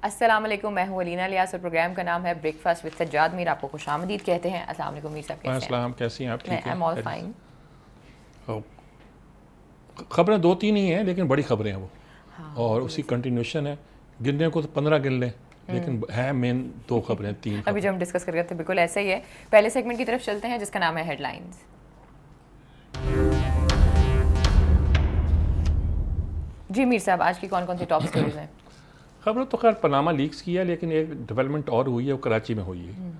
अस्सलाम वालेकुम, मैं हूँ अलीना लियास और प्रोग्राम का नाम है ब्रेकफास्ट विद सज्जाद मीर। आपको खुशामदीद कहते हैं। अस्सलाम वालेकुम मीर साहब, कैसे हैं? अस्सलाम, कैसी हैं आप? ठीक मैं है। Am all fine. खबरें दो तीन ही हैं लेकिन बड़ी खबरें हैं वो, हाँ, और उसकी कंटिन्यूशन है। गिनने को तो 15 गिन लें, लेकिन है मेन दो खबरें, तीन अभी जो हम डिस्कस कर रहे थे बिल्कुल ऐसा ही है। पहले सेगमेंट की तरफ चलते हैं जिसका नाम है हेडलाइंस। जी मीर साहब, आज की कौन कौन सी टॉप स्टोरीज हैं? खबर तो खैर पनामा लीक्स की है, लेकिन एक डेवलपमेंट और हुई है, वो कराची में हुई है।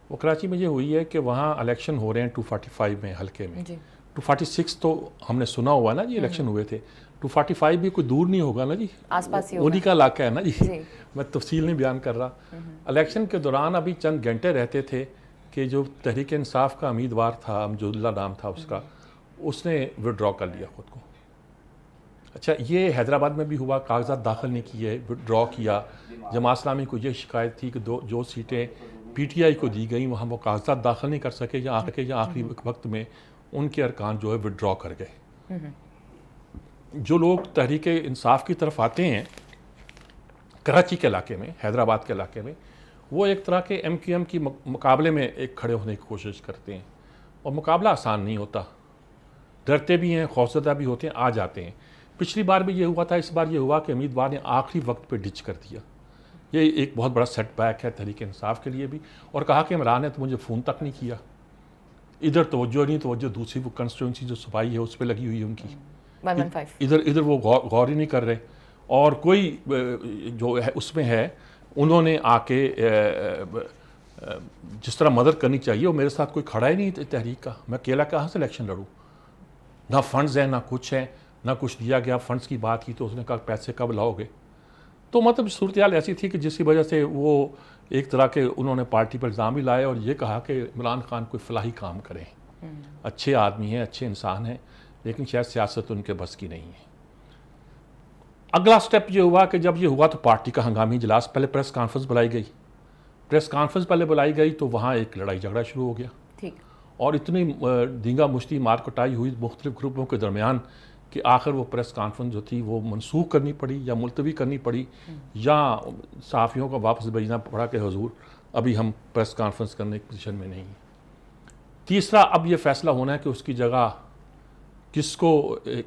वो कराची में ये हुई है कि वहाँ इलेक्शन हो रहे हैं 245 में, हल्के में। जी 246 तो हमने सुना हुआ ना जी, इलेक्शन हुए थे। 245 भी कोई दूर नहीं होगा ना जी, आसपास ही होगा। उन्हीं का इलाका है ना जी। जी। मैं तफसील नहीं बयान कर रहा। इलेक्शन के दौरान अभी चंद घंटे रहते थे कि जो तहरीक इंसाफ का उम्मीदवार था, अमजुल्ला नाम था उसका, उसने विड्रॉ कर लिया खुद को। अच्छा, ये हैदराबाद में भी हुआ, कागजात दाखिल नहीं किए, विड्रॉ किया। जमात इस्लामी को ये शिकायत थी कि जो सीटें पीटीआई को दी गई वहाँ वो कागजात दाखिल नहीं कर सके, या आखिरी वक्त में उनके अरकान जो है विड्रॉ कर गए। जो लोग तहरीक इंसाफ की तरफ आते हैं कराची के इलाके में, हैदराबाद के इलाके में, वो एक तरह के MQM की मुकाबले में एक खड़े होने की कोशिश करते हैं, और मुकाबला आसान नहीं होता। डरते भी हैं, खौफजदा भी होते हैं, आ जाते हैं। पिछली बार भी ये हुआ था, इस बार ये हुआ कि उम्मीदवार ने आखिरी वक्त पे डिच कर दिया। ये एक बहुत बड़ा सेटबैक है तहरीक इंसाफ के लिए भी। और कहा कि इमरान ने तो मुझे फ़ोन तक नहीं किया। इधर तवज्जो नहीं, तवज्जो दूसरी वो कंस्टिट्यूंसी जो सफाई है उस पर लगी हुई है उनकी। 115 इधर वो गौर ही नहीं कर रहे। और कोई जो है उसमें है, उन्होंने आके जिस तरह मदद करनी चाहिए वो मेरे साथ कोई खड़ा ही नहीं तहरीक का। मैं अकेला कहाँ से इलेक्शन लड़ूँ? ना फंड्स हैं, ना कुछ है, ना कुछ दिया गया। फंड्स की बात की तो उसने कहा पैसे कब लाओगे? तो मतलब सूरत हाल ऐसी थी कि जिसकी वजह से वो एक तरह के उन्होंने पार्टी पर इल्ज़ाम भी लाए और ये कहा कि इमरान खान कोई फलाही काम करें। अच्छे आदमी हैं, अच्छे इंसान हैं, लेकिन शायद सियासत उनके बस की नहीं है। अगला स्टेप ये हुआ कि जब ये हुआ तो पार्टी का हंगामी इजलास, पहले प्रेस कॉन्फ्रेंस बुलाई गई। प्रेस कॉन्फ्रेंस पहले बुलाई गई तो वहाँ एक लड़ाई झगड़ा शुरू हो गया, ठीक। और इतनी धींगा मुश्ती मार कटाई हुई मुख्तलिफ ग्रुपों के दरमियान कि आखिर वो प्रेस कॉन्फ्रेंस जो थी वो मनसूख करनी पड़ी या मुलतवी करनी पड़ी, या सहाफ़ियों को वापस भेजना पड़ा कि हुजूर अभी हम प्रेस कॉन्फ्रेंस करने की पोजीशन में नहीं हैं। तीसरा, अब ये फैसला होना है कि उसकी जगह किसको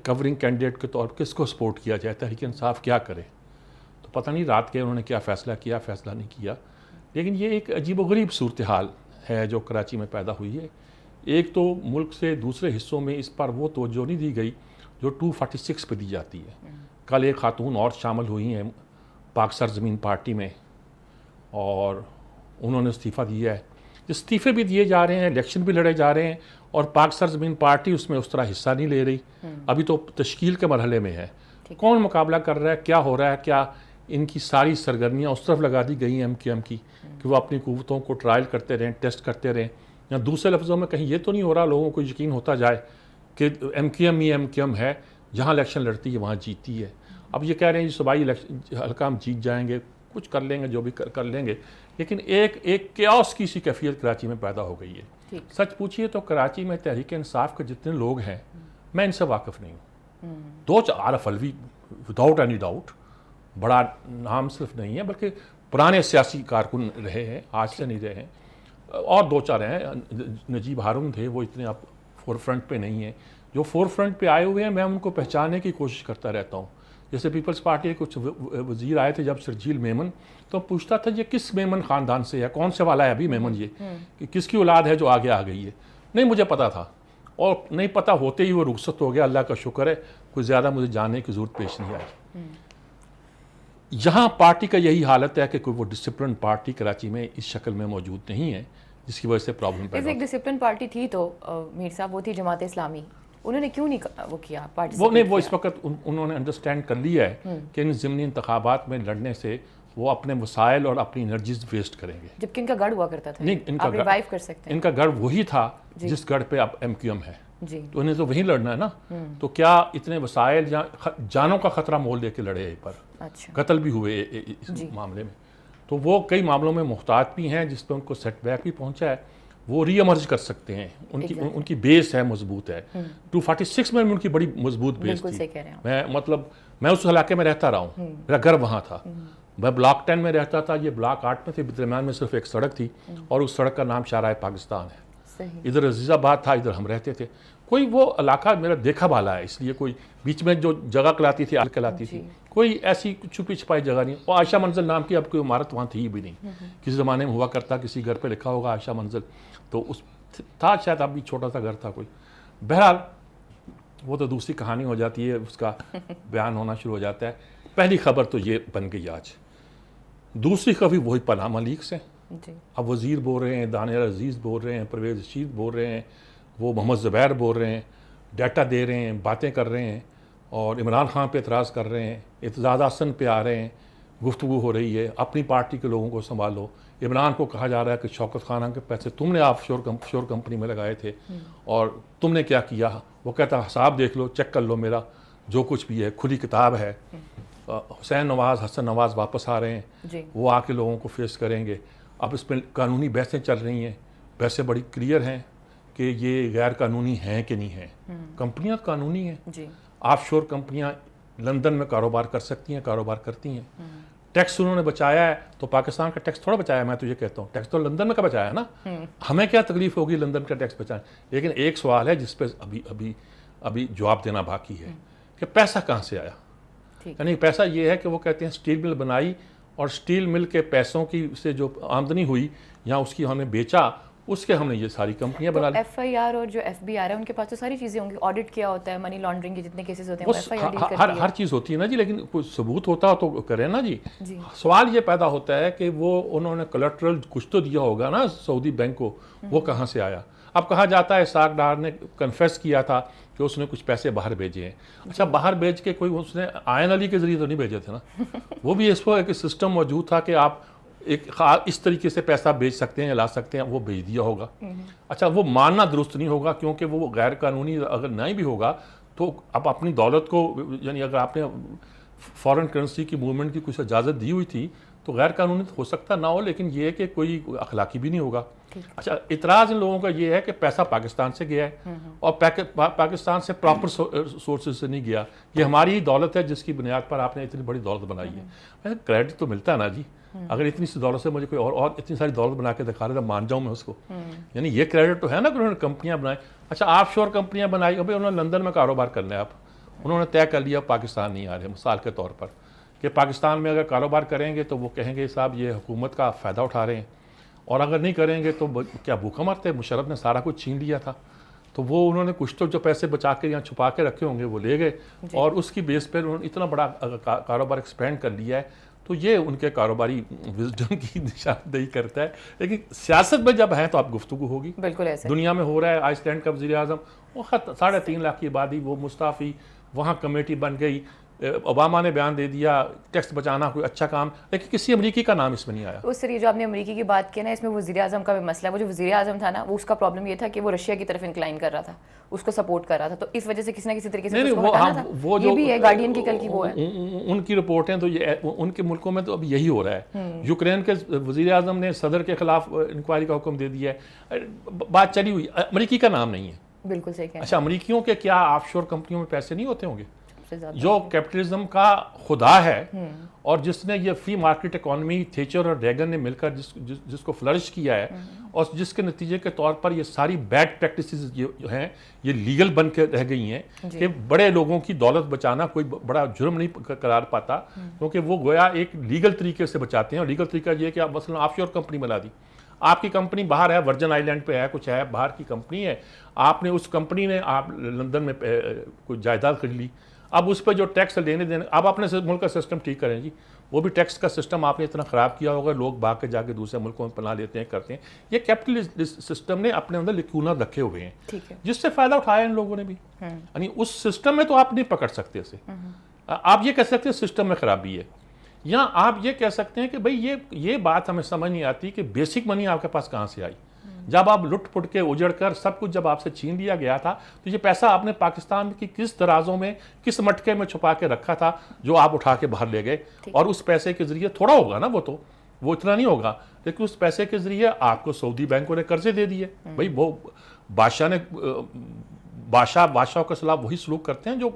कवरिंग कैंडिडेट के तौर पर किसको सपोर्ट किया जाए, तहरीक इंसाफ क्या करे। तो पता नहीं रात के उन्होंने क्या फ़ैसला किया, फ़ैसला नहीं किया। लेकिन ये एक अजीबोगरीब सूरत हाल है जो कराची में पैदा हुई है। एक तो मुल्क से दूसरे हिस्सों में इस पर वो तवज्जो नहीं दी गई जो 246 पे दी जाती है। कल एक खातून और शामिल हुई हैं पाक सरजमीन पार्टी में, और उन्होंने इस्तीफ़ा दिया है। इस्तीफ़े भी दिए जा रहे हैं, इलेक्शन भी लड़े जा रहे हैं, और पाक सरजमीन पार्टी उसमें उस तरह हिस्सा नहीं ले रही। अभी तो तश्कील के मरहले में है। कौन मुकाबला कर रहा है, क्या हो रहा है, क्या इनकी सारी सरगर्मियाँ उस तरफ लगा दी गई हैं MQM की कि वो अपनी क़ुव्वतों को ट्रायल करते रहें, टेस्ट करते रहें, या दूसरे लफ्ज़ों में कहीं ये तो नहीं हो रहा लोगों को यकीन होता जाए कि MQM ही MQM है, जहाँ इलेक्शन लड़ती है वहाँ जीतती है। अब ये कह रहे हैं जी सूबाई इलेक्शन हल्का हम जीत जाएंगे, कुछ कर लेंगे, जो भी कर लेंगे, लेकिन एक क्यास की सी कैफियत कराची में पैदा हो गई है। सच पूछिए तो कराची में तहरीक इंसाफ के जितने लोग हैं, मैं इनसे वाकिफ़ नहीं हूँ। दो चार आरफ अलवी विदाउट एनी डाउट, बड़ा नाम सिर्फ नहीं है बल्कि पुराने सियासी कारकुन रहे हैं, आज से नहीं रहे हैं, और दो चार हैं। नजीब हारून थे, वो इतने आप फोर फ्रंट पे नहीं हैं। जो फोर फ्रंट पे आए हुए हैं मैं उनको पहचानने की कोशिश करता रहता हूँ। जैसे पीपल्स पार्टी के कुछ वजीर आए थे जब शर्जील मेमन, तो पूछता था ये किस मेमन ख़ानदान से है, कौन से वाला है अभी मेमन, ये कि किसकी औलाद है जो आगे आ गई है। नहीं मुझे पता था, और नहीं पता होते ही वो रुखसत हो गया, अल्लाह का शुक्र है, कोई ज़्यादा मुझे जानने की ज़रूरत पेश नहीं आई। यहाँ पार्टी का यही हालत है कि कोई वो डिसिप्लिन पार्टी कराची में इस शक्ल में मौजूद नहीं है, जिसकी वजह से प्रॉब्लम पैदा। एक डिसिप्लिन पार्टी थी तो मीर साहब, वो थी जमात इस्लामी। उन्होंने क्यों नहीं वो किया पार्टी? वो इस वक्त उन्होंने अंडरस्टैंड कर लिया है कि इन ज़िमनी इंतखाबात में लड़ने से वो अपने वसाइल और अपनी एनर्जीज वेस्ट करेंगे। जबकि इनका गढ़ हुआ करता था। नहीं, इनका रिवाइव कर सकते हैं। इनका गढ़ वही था जिस गढ़ पे अब MQM है जी। तो उन्हें तो वहीं लड़ना है ना। तो क्या इतने वसाइल या जानों का खतरा मोल लेके लड़े पर? अच्छा। कत्ल भी हुए इस मामले में, तो वो कई मामलों में मुहताज भी हैं जिस पर उनको सेटबैक भी पहुंचा है। वो रीअमर्ज कर सकते हैं, उनकी बेस है, मजबूत है। 246 में उनकी बड़ी मजबूत बेस थी। मैं उस इलाके में रहता रहा हूँ, मेरा घर वहाँ था। मैं ब्लॉक 10 में रहता था, ये ब्लॉक 8 में थे, दरमियान में सिर्फ एक सड़क थी और उस सड़क का नाम शाहराह पाकिस्तान है। सही। इधर अजीज़ाबाद था, इधर हम रहते थे। कोई वो इलाका मेरा देखा वाला है, इसलिए कोई बीच में जो जगह कहलाती थी कहलाती थी, कोई ऐसी छुपी छुपाई जगह नहीं। और आयशा मंजिल नाम की अब कोई इमारत वहाँ थी भी नहीं, किसी ज़माने में हुआ करता, किसी घर पे लिखा होगा आयशा मंजिल, तो उस था शायद, अब भी छोटा सा घर था कोई। बहरहाल वो तो दूसरी कहानी हो जाती है, उसका बयान होना शुरू हो जाता है। पहली खबर तो ये बन गई आज। दूसरी खबर वही पनामा लीक्स है। अब वज़ीर बोल रहे हैं, दानियाल अजीज़ बोल रहे हैं, परवेज़ रशीद बोल रहे हैं, वो मोहम्मद ज़ुबैर बोल रहे हैं, डाटा दे रहे हैं, बातें कर रहे हैं और इमरान खान पे एतराज़ कर रहे हैं, एतजाज़ हसन पे आ रहे हैं, गुफ्तगू हो रही है, अपनी पार्टी के लोगों को संभालो। इमरान को कहा जा रहा है कि शौकत खान के पैसे तुमने ऑफशोर कंपनी में लगाए थे और तुमने क्या किया। वो कहता हिसाब देख लो, चेक कर लो, मेरा जो कुछ भी है खुली किताब है। हुसैन नवाज़, हसन नवाज़ वापस आ रहे हैं, वो आके लोगों को फेस करेंगे। अब इसमें कानूनी बहसें चल रही हैं, बहसें बड़ी क्लियर हैं कि ये गैर कानूनी हैं कि नहीं हैं। कंपनियां कानूनी हैं, ऑफशोर कंपनियां लंदन में कारोबार कर सकती हैं, कारोबार करती हैं। टैक्स उन्होंने बचाया है तो पाकिस्तान का टैक्स थोड़ा बचाया है, मैं तो ये कहता हूँ टैक्स तो लंदन में का बचाया है ना। हमें क्या तकलीफ होगी लंदन का टैक्स बचाने। लेकिन एक सवाल है जिस पर अभी जवाब देना बाकी है कि पैसा कहाँ से आया। यानी पैसा ये है कि वो कहते हैं स्टील मिल बनाई और स्टील मिल के पैसों की से जो आमदनी हुई या उसकी हमने बेचा, उसके हमने ये सारी कंपनियां बना ली। एफआईआर और जो एफबीआर है उनके पास तो सारी चीजें होंगी, ऑडिट किया होता है, मनी लॉन्ड्रिंग के जितने केसेस होते हैं वो एफआईआर डील करती है। हर चीज़ होती है ना जी, लेकिन कोई सबूत होता हो तो करें ना जी। सवाल ये पैदा होता है कि वो उन्होंने कोलेटरल कुछ तो दिया होगा ना सऊदी बैंक को, वो कहाँ से आया। अब कहा जाता है इसाक डार ने कन्फेस किया था कि उसने कुछ पैसे बाहर भेजे हैं। अच्छा, बाहर भेज के कोई उसने आयन अली के जरिए तो नहीं भेजे थे ना। वो भी इसको एक सिस्टम मौजूद था कि आप एक इस तरीके से पैसा भेज सकते हैं, ला सकते हैं, वो भेज दिया होगा। अच्छा, वो मानना दुरुस्त नहीं होगा क्योंकि वो गैर कानूनी अगर नहीं भी होगा तो आप अपनी दौलत को, यानी अगर आपने फॉरेन करेंसी की मूवमेंट की कुछ इजाज़त दी हुई थी तो गैर कानूनी तो हो सकता ना हो, लेकिन ये है कि कोई अखलाकी भी नहीं होगा। अच्छा, इतराज़ इन लोगों का ये है कि पैसा पाकिस्तान से गया है और पाकिस्तान से प्रॉपर सोर्सेज से नहीं गया। ये हमारी ही दौलत है जिसकी बुनियाद पर आपने इतनी बड़ी दौलत बनाई है। क्रेडिट तो मिलता है ना जी। अगर इतनी सी दौलत से मुझे कोई और इतनी सारी दौलत बना के दिखा रहे तो मान जाऊँ मैं उसको। यानी ये क्रेडिट तो है ना कि उन्होंने कंपनियां बनाई। अच्छा, ऑफशोर कंपनियां बनाई, अभी उन्होंने लंदन में कारोबार करना है। अब उन्होंने तय कर लिया पाकिस्तान नहीं आ रहे, मिसाल के तौर पर, कि पाकिस्तान में अगर कारोबार करेंगे तो वो कहेंगे साहब ये हुकूमत का फ़ायदा उठा रहे हैं, और अगर नहीं करेंगे तो क्या भूखा मरते। मुशर्रफ ने सारा कुछ छीन लिया था, तो वो उन्होंने कुछ तो जो पैसे बचा के या छुपा के रखे होंगे वो ले गए और उसकी बेस पर उन्होंने इतना बड़ा कारोबार एक्सपेंड कर लिया है। तो ये उनके कारोबारी विजडम की निशानदेही करता है। लेकिन सियासत में जब है तो आप गुफ्तगू होगी। बिल्कुल ऐसे दुनिया में हो रहा है, आइसलैंड का वज़ीर आज़म वो 3.5 लाख की आबादी, वो मुस्ताफ़ी, वहाँ कमेटी बन गई, ओबामा ने बयान दे दिया टैक्स बचाना कोई अच्छा काम, लेकिन किसी अमरीकी का नाम इसमें नहीं आया। उस ये जो आपने अमरीकी की बात की ना, इसमें वज़ीर आज़म का भी मसला है। वो जो वज़ीर आज़म था ना, वो उसका प्रॉब्लम ये था कि वो रशिया की तरफ इंक्लाइन कर रहा था, उसको सपोर्ट कर रहा था, तो इस वजह से किसी ना किसी तरीके से उसको हटाना था। वो जो भी है गार्डियन की कल की वो है, उनकी रिपोर्टें तो ये उनके मुल्कों में तो अब यही हो रहा है। यूक्रेन के वज़ीर आज़म ने सदर के खिलाफ इंक्वायरी का हुक्म दे दिया है, बात चली हुई, अमरीकी का नाम नहीं है। बिल्कुल सही कह। अच्छा, अमरीकियों के क्या ऑफशोर कंपनियों में पैसे नहीं होते होंगे? जो कैपिटलिज्म का खुदा है और जिसने ये फ्री मार्केट इकोनॉमी थेचर और रेगन ने मिलकर जिसको फ्लरिश किया है और जिसके नतीजे के तौर पर ये सारी बैड प्रैक्टिसेस हैं ये लीगल बन के रह गई हैं कि बड़े लोगों की दौलत बचाना कोई बड़ा जुर्म नहीं करार पाता, क्योंकि वो गोया एक लीगल तरीके से बचाते हैं। और लीगल तरीका ये कि आप मसलन ऑफशोर कंपनी बना दी, आपकी कंपनी बाहर है, वर्जन आइलैंड पे है, कुछ है, बाहर की कंपनी है, आपने उस कंपनी ने आप लंदन में कोई जायदाद खरीद ली, अब उस पर जो टैक्स लेने देने, अब अपने मुल्क का सिस्टम ठीक करें जी। वो भी टैक्स का सिस्टम आपने इतना ख़राब किया होगा, लोग भाग के जाके दूसरे मुल्कों में पनाह लेते हैं, करते हैं। ये कैपिटलिस्ट सिस्टम ने अपने अंदर लिक्यूना रखे हुए हैं, जिससे फ़ायदा उठाया इन लोगों ने भी। यानी उस सिस्टम में तो आप नहीं पकड़ सकते इसे। आप ये कह सकते हैं सिस्टम में ख़राबी है, या आप ये कह सकते हैं कि भाई ये बात हमें समझ नहीं आती कि बेसिक मनी आपके पास कहाँ से आई। जब आप लुट पुट के उजड़ कर सब कुछ जब आपसे छीन लिया गया था, तो ये पैसा आपने पाकिस्तान की किस तराजों में, किस मटके में छुपा के रखा था जो आप उठा के बाहर ले गए। और उस पैसे के जरिए थोड़ा होगा ना, वो इतना नहीं होगा, लेकिन उस पैसे के जरिए आपको सऊदी बैंकों ने कर्जे दे दिए। भाई वो बादशाह के खिलाफ वही सलूक करते हैं जो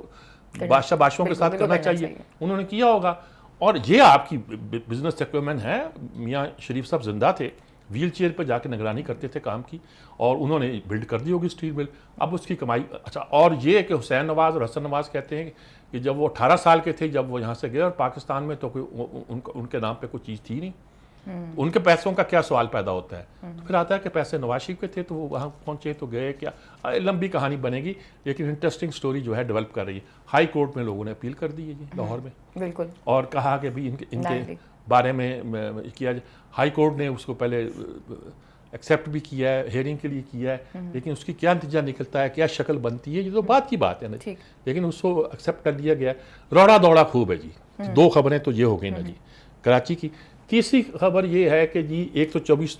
बादशाहों के साथ करना चाहिए, उन्होंने किया होगा। और ये आपकी बिजनेस एक्विपमेंट है। मियाँ शरीफ साहब जिंदा थे, व्हील चेयर पर जाके निगरानी करते थे काम की, और उन्होंने बिल्ड कर दी होगी स्टील मिल। अब उसकी कमाई अच्छा। और ये कि हुसैन नवाज और हसन नवाज कहते हैं कि जब वो 18 साल के थे जब वो यहाँ से गए, और पाकिस्तान में तो कोई उनके नाम पे कोई चीज़ थी नहीं, उनके पैसों का क्या सवाल पैदा होता है। तो फिर आता है कि पैसे नवाज शरीफ के थे तो वो वहाँ पहुँचे तो गए क्या। लंबी कहानी बनेगी, लेकिन इंटरेस्टिंग स्टोरी जो है डेवलप कर रही है। हाई कोर्ट में लोगों ने अपील कर दी है जी लाहौर में, बिल्कुल, और कहा कि भी इनके बारे में किया जाए। हाई कोर्ट ने उसको पहले एक्सेप्ट भी किया है, हियरिंग के लिए किया है, लेकिन उसकी क्या नतीजा निकलता है, क्या शक्ल बनती है, ये तो बात की बात है ना, लेकिन उसको एक्सेप्ट कर लिया गया। रौड़ा दौड़ा खूब है जी। 2 खबरें तो ये हो गई ना जी कराची की। तीसरी खबर ये है कि जी 124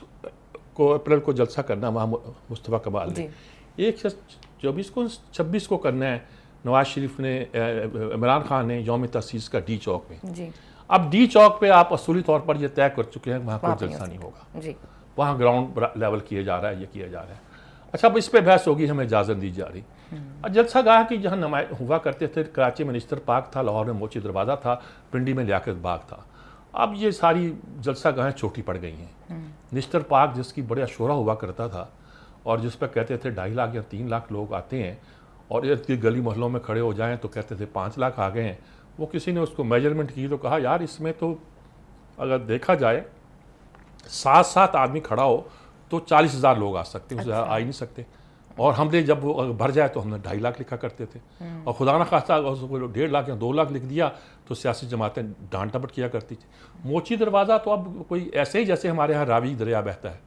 को अप्रैल को जलसा करना वहाँ मुस्तफ़ा कमाल ने, 124 को 26 को करना है नवाज शरीफ ने, इमरान खान ने यौम तसीस का डी चौक में जी। अब डी चौक पे आप असूली तौर पर ये तय कर चुके हैं वहाँ कोई जलसा नहीं होगा जी। वहाँ ग्राउंड लेवल किया जा रहा है, ये किया जा रहा है। अच्छा, अब इस पर बहस होगी, हमें इजाज़त दी जा रही। और जलसा गाह की जहाँ नुमाइश हुआ करते थे, कराची में निश्तर पार्क था, लाहौर में मोची दरवाज़ा था, पिंडी में लियाकत बाग था। अब ये सारी जलसा गाहें छोटी पड़ गई हैं। निश्तर पार्क जिसकी बड़ा शोरा हुआ करता था, और जिस पर कहते थे 2.5 लाख या 3 लाख लोग आते हैं, और इर्द गली मोहल्लों में खड़े हो जाएं तो कहते थे 5 लाख आ गए हैं। वो किसी ने उसको मेजरमेंट की तो कहा यार इसमें तो अगर देखा जाए 7-7 आदमी खड़ा हो तो 40,000 लोग आ सकते हैं, उससे आ ही नहीं सकते। और हमने जब वो भर जाए तो हमने 2.5 लाख लिखा करते थे, और खुदा ना खास्ता उसको 1.5 लाख या 2 लाख लिख दिया तो सियासी जमातें डांट डपट किया करती थी। मोची दरवाज़ा तो अब कोई ऐसे ही जैसे हमारे यहाँ रावी दरिया बहता है,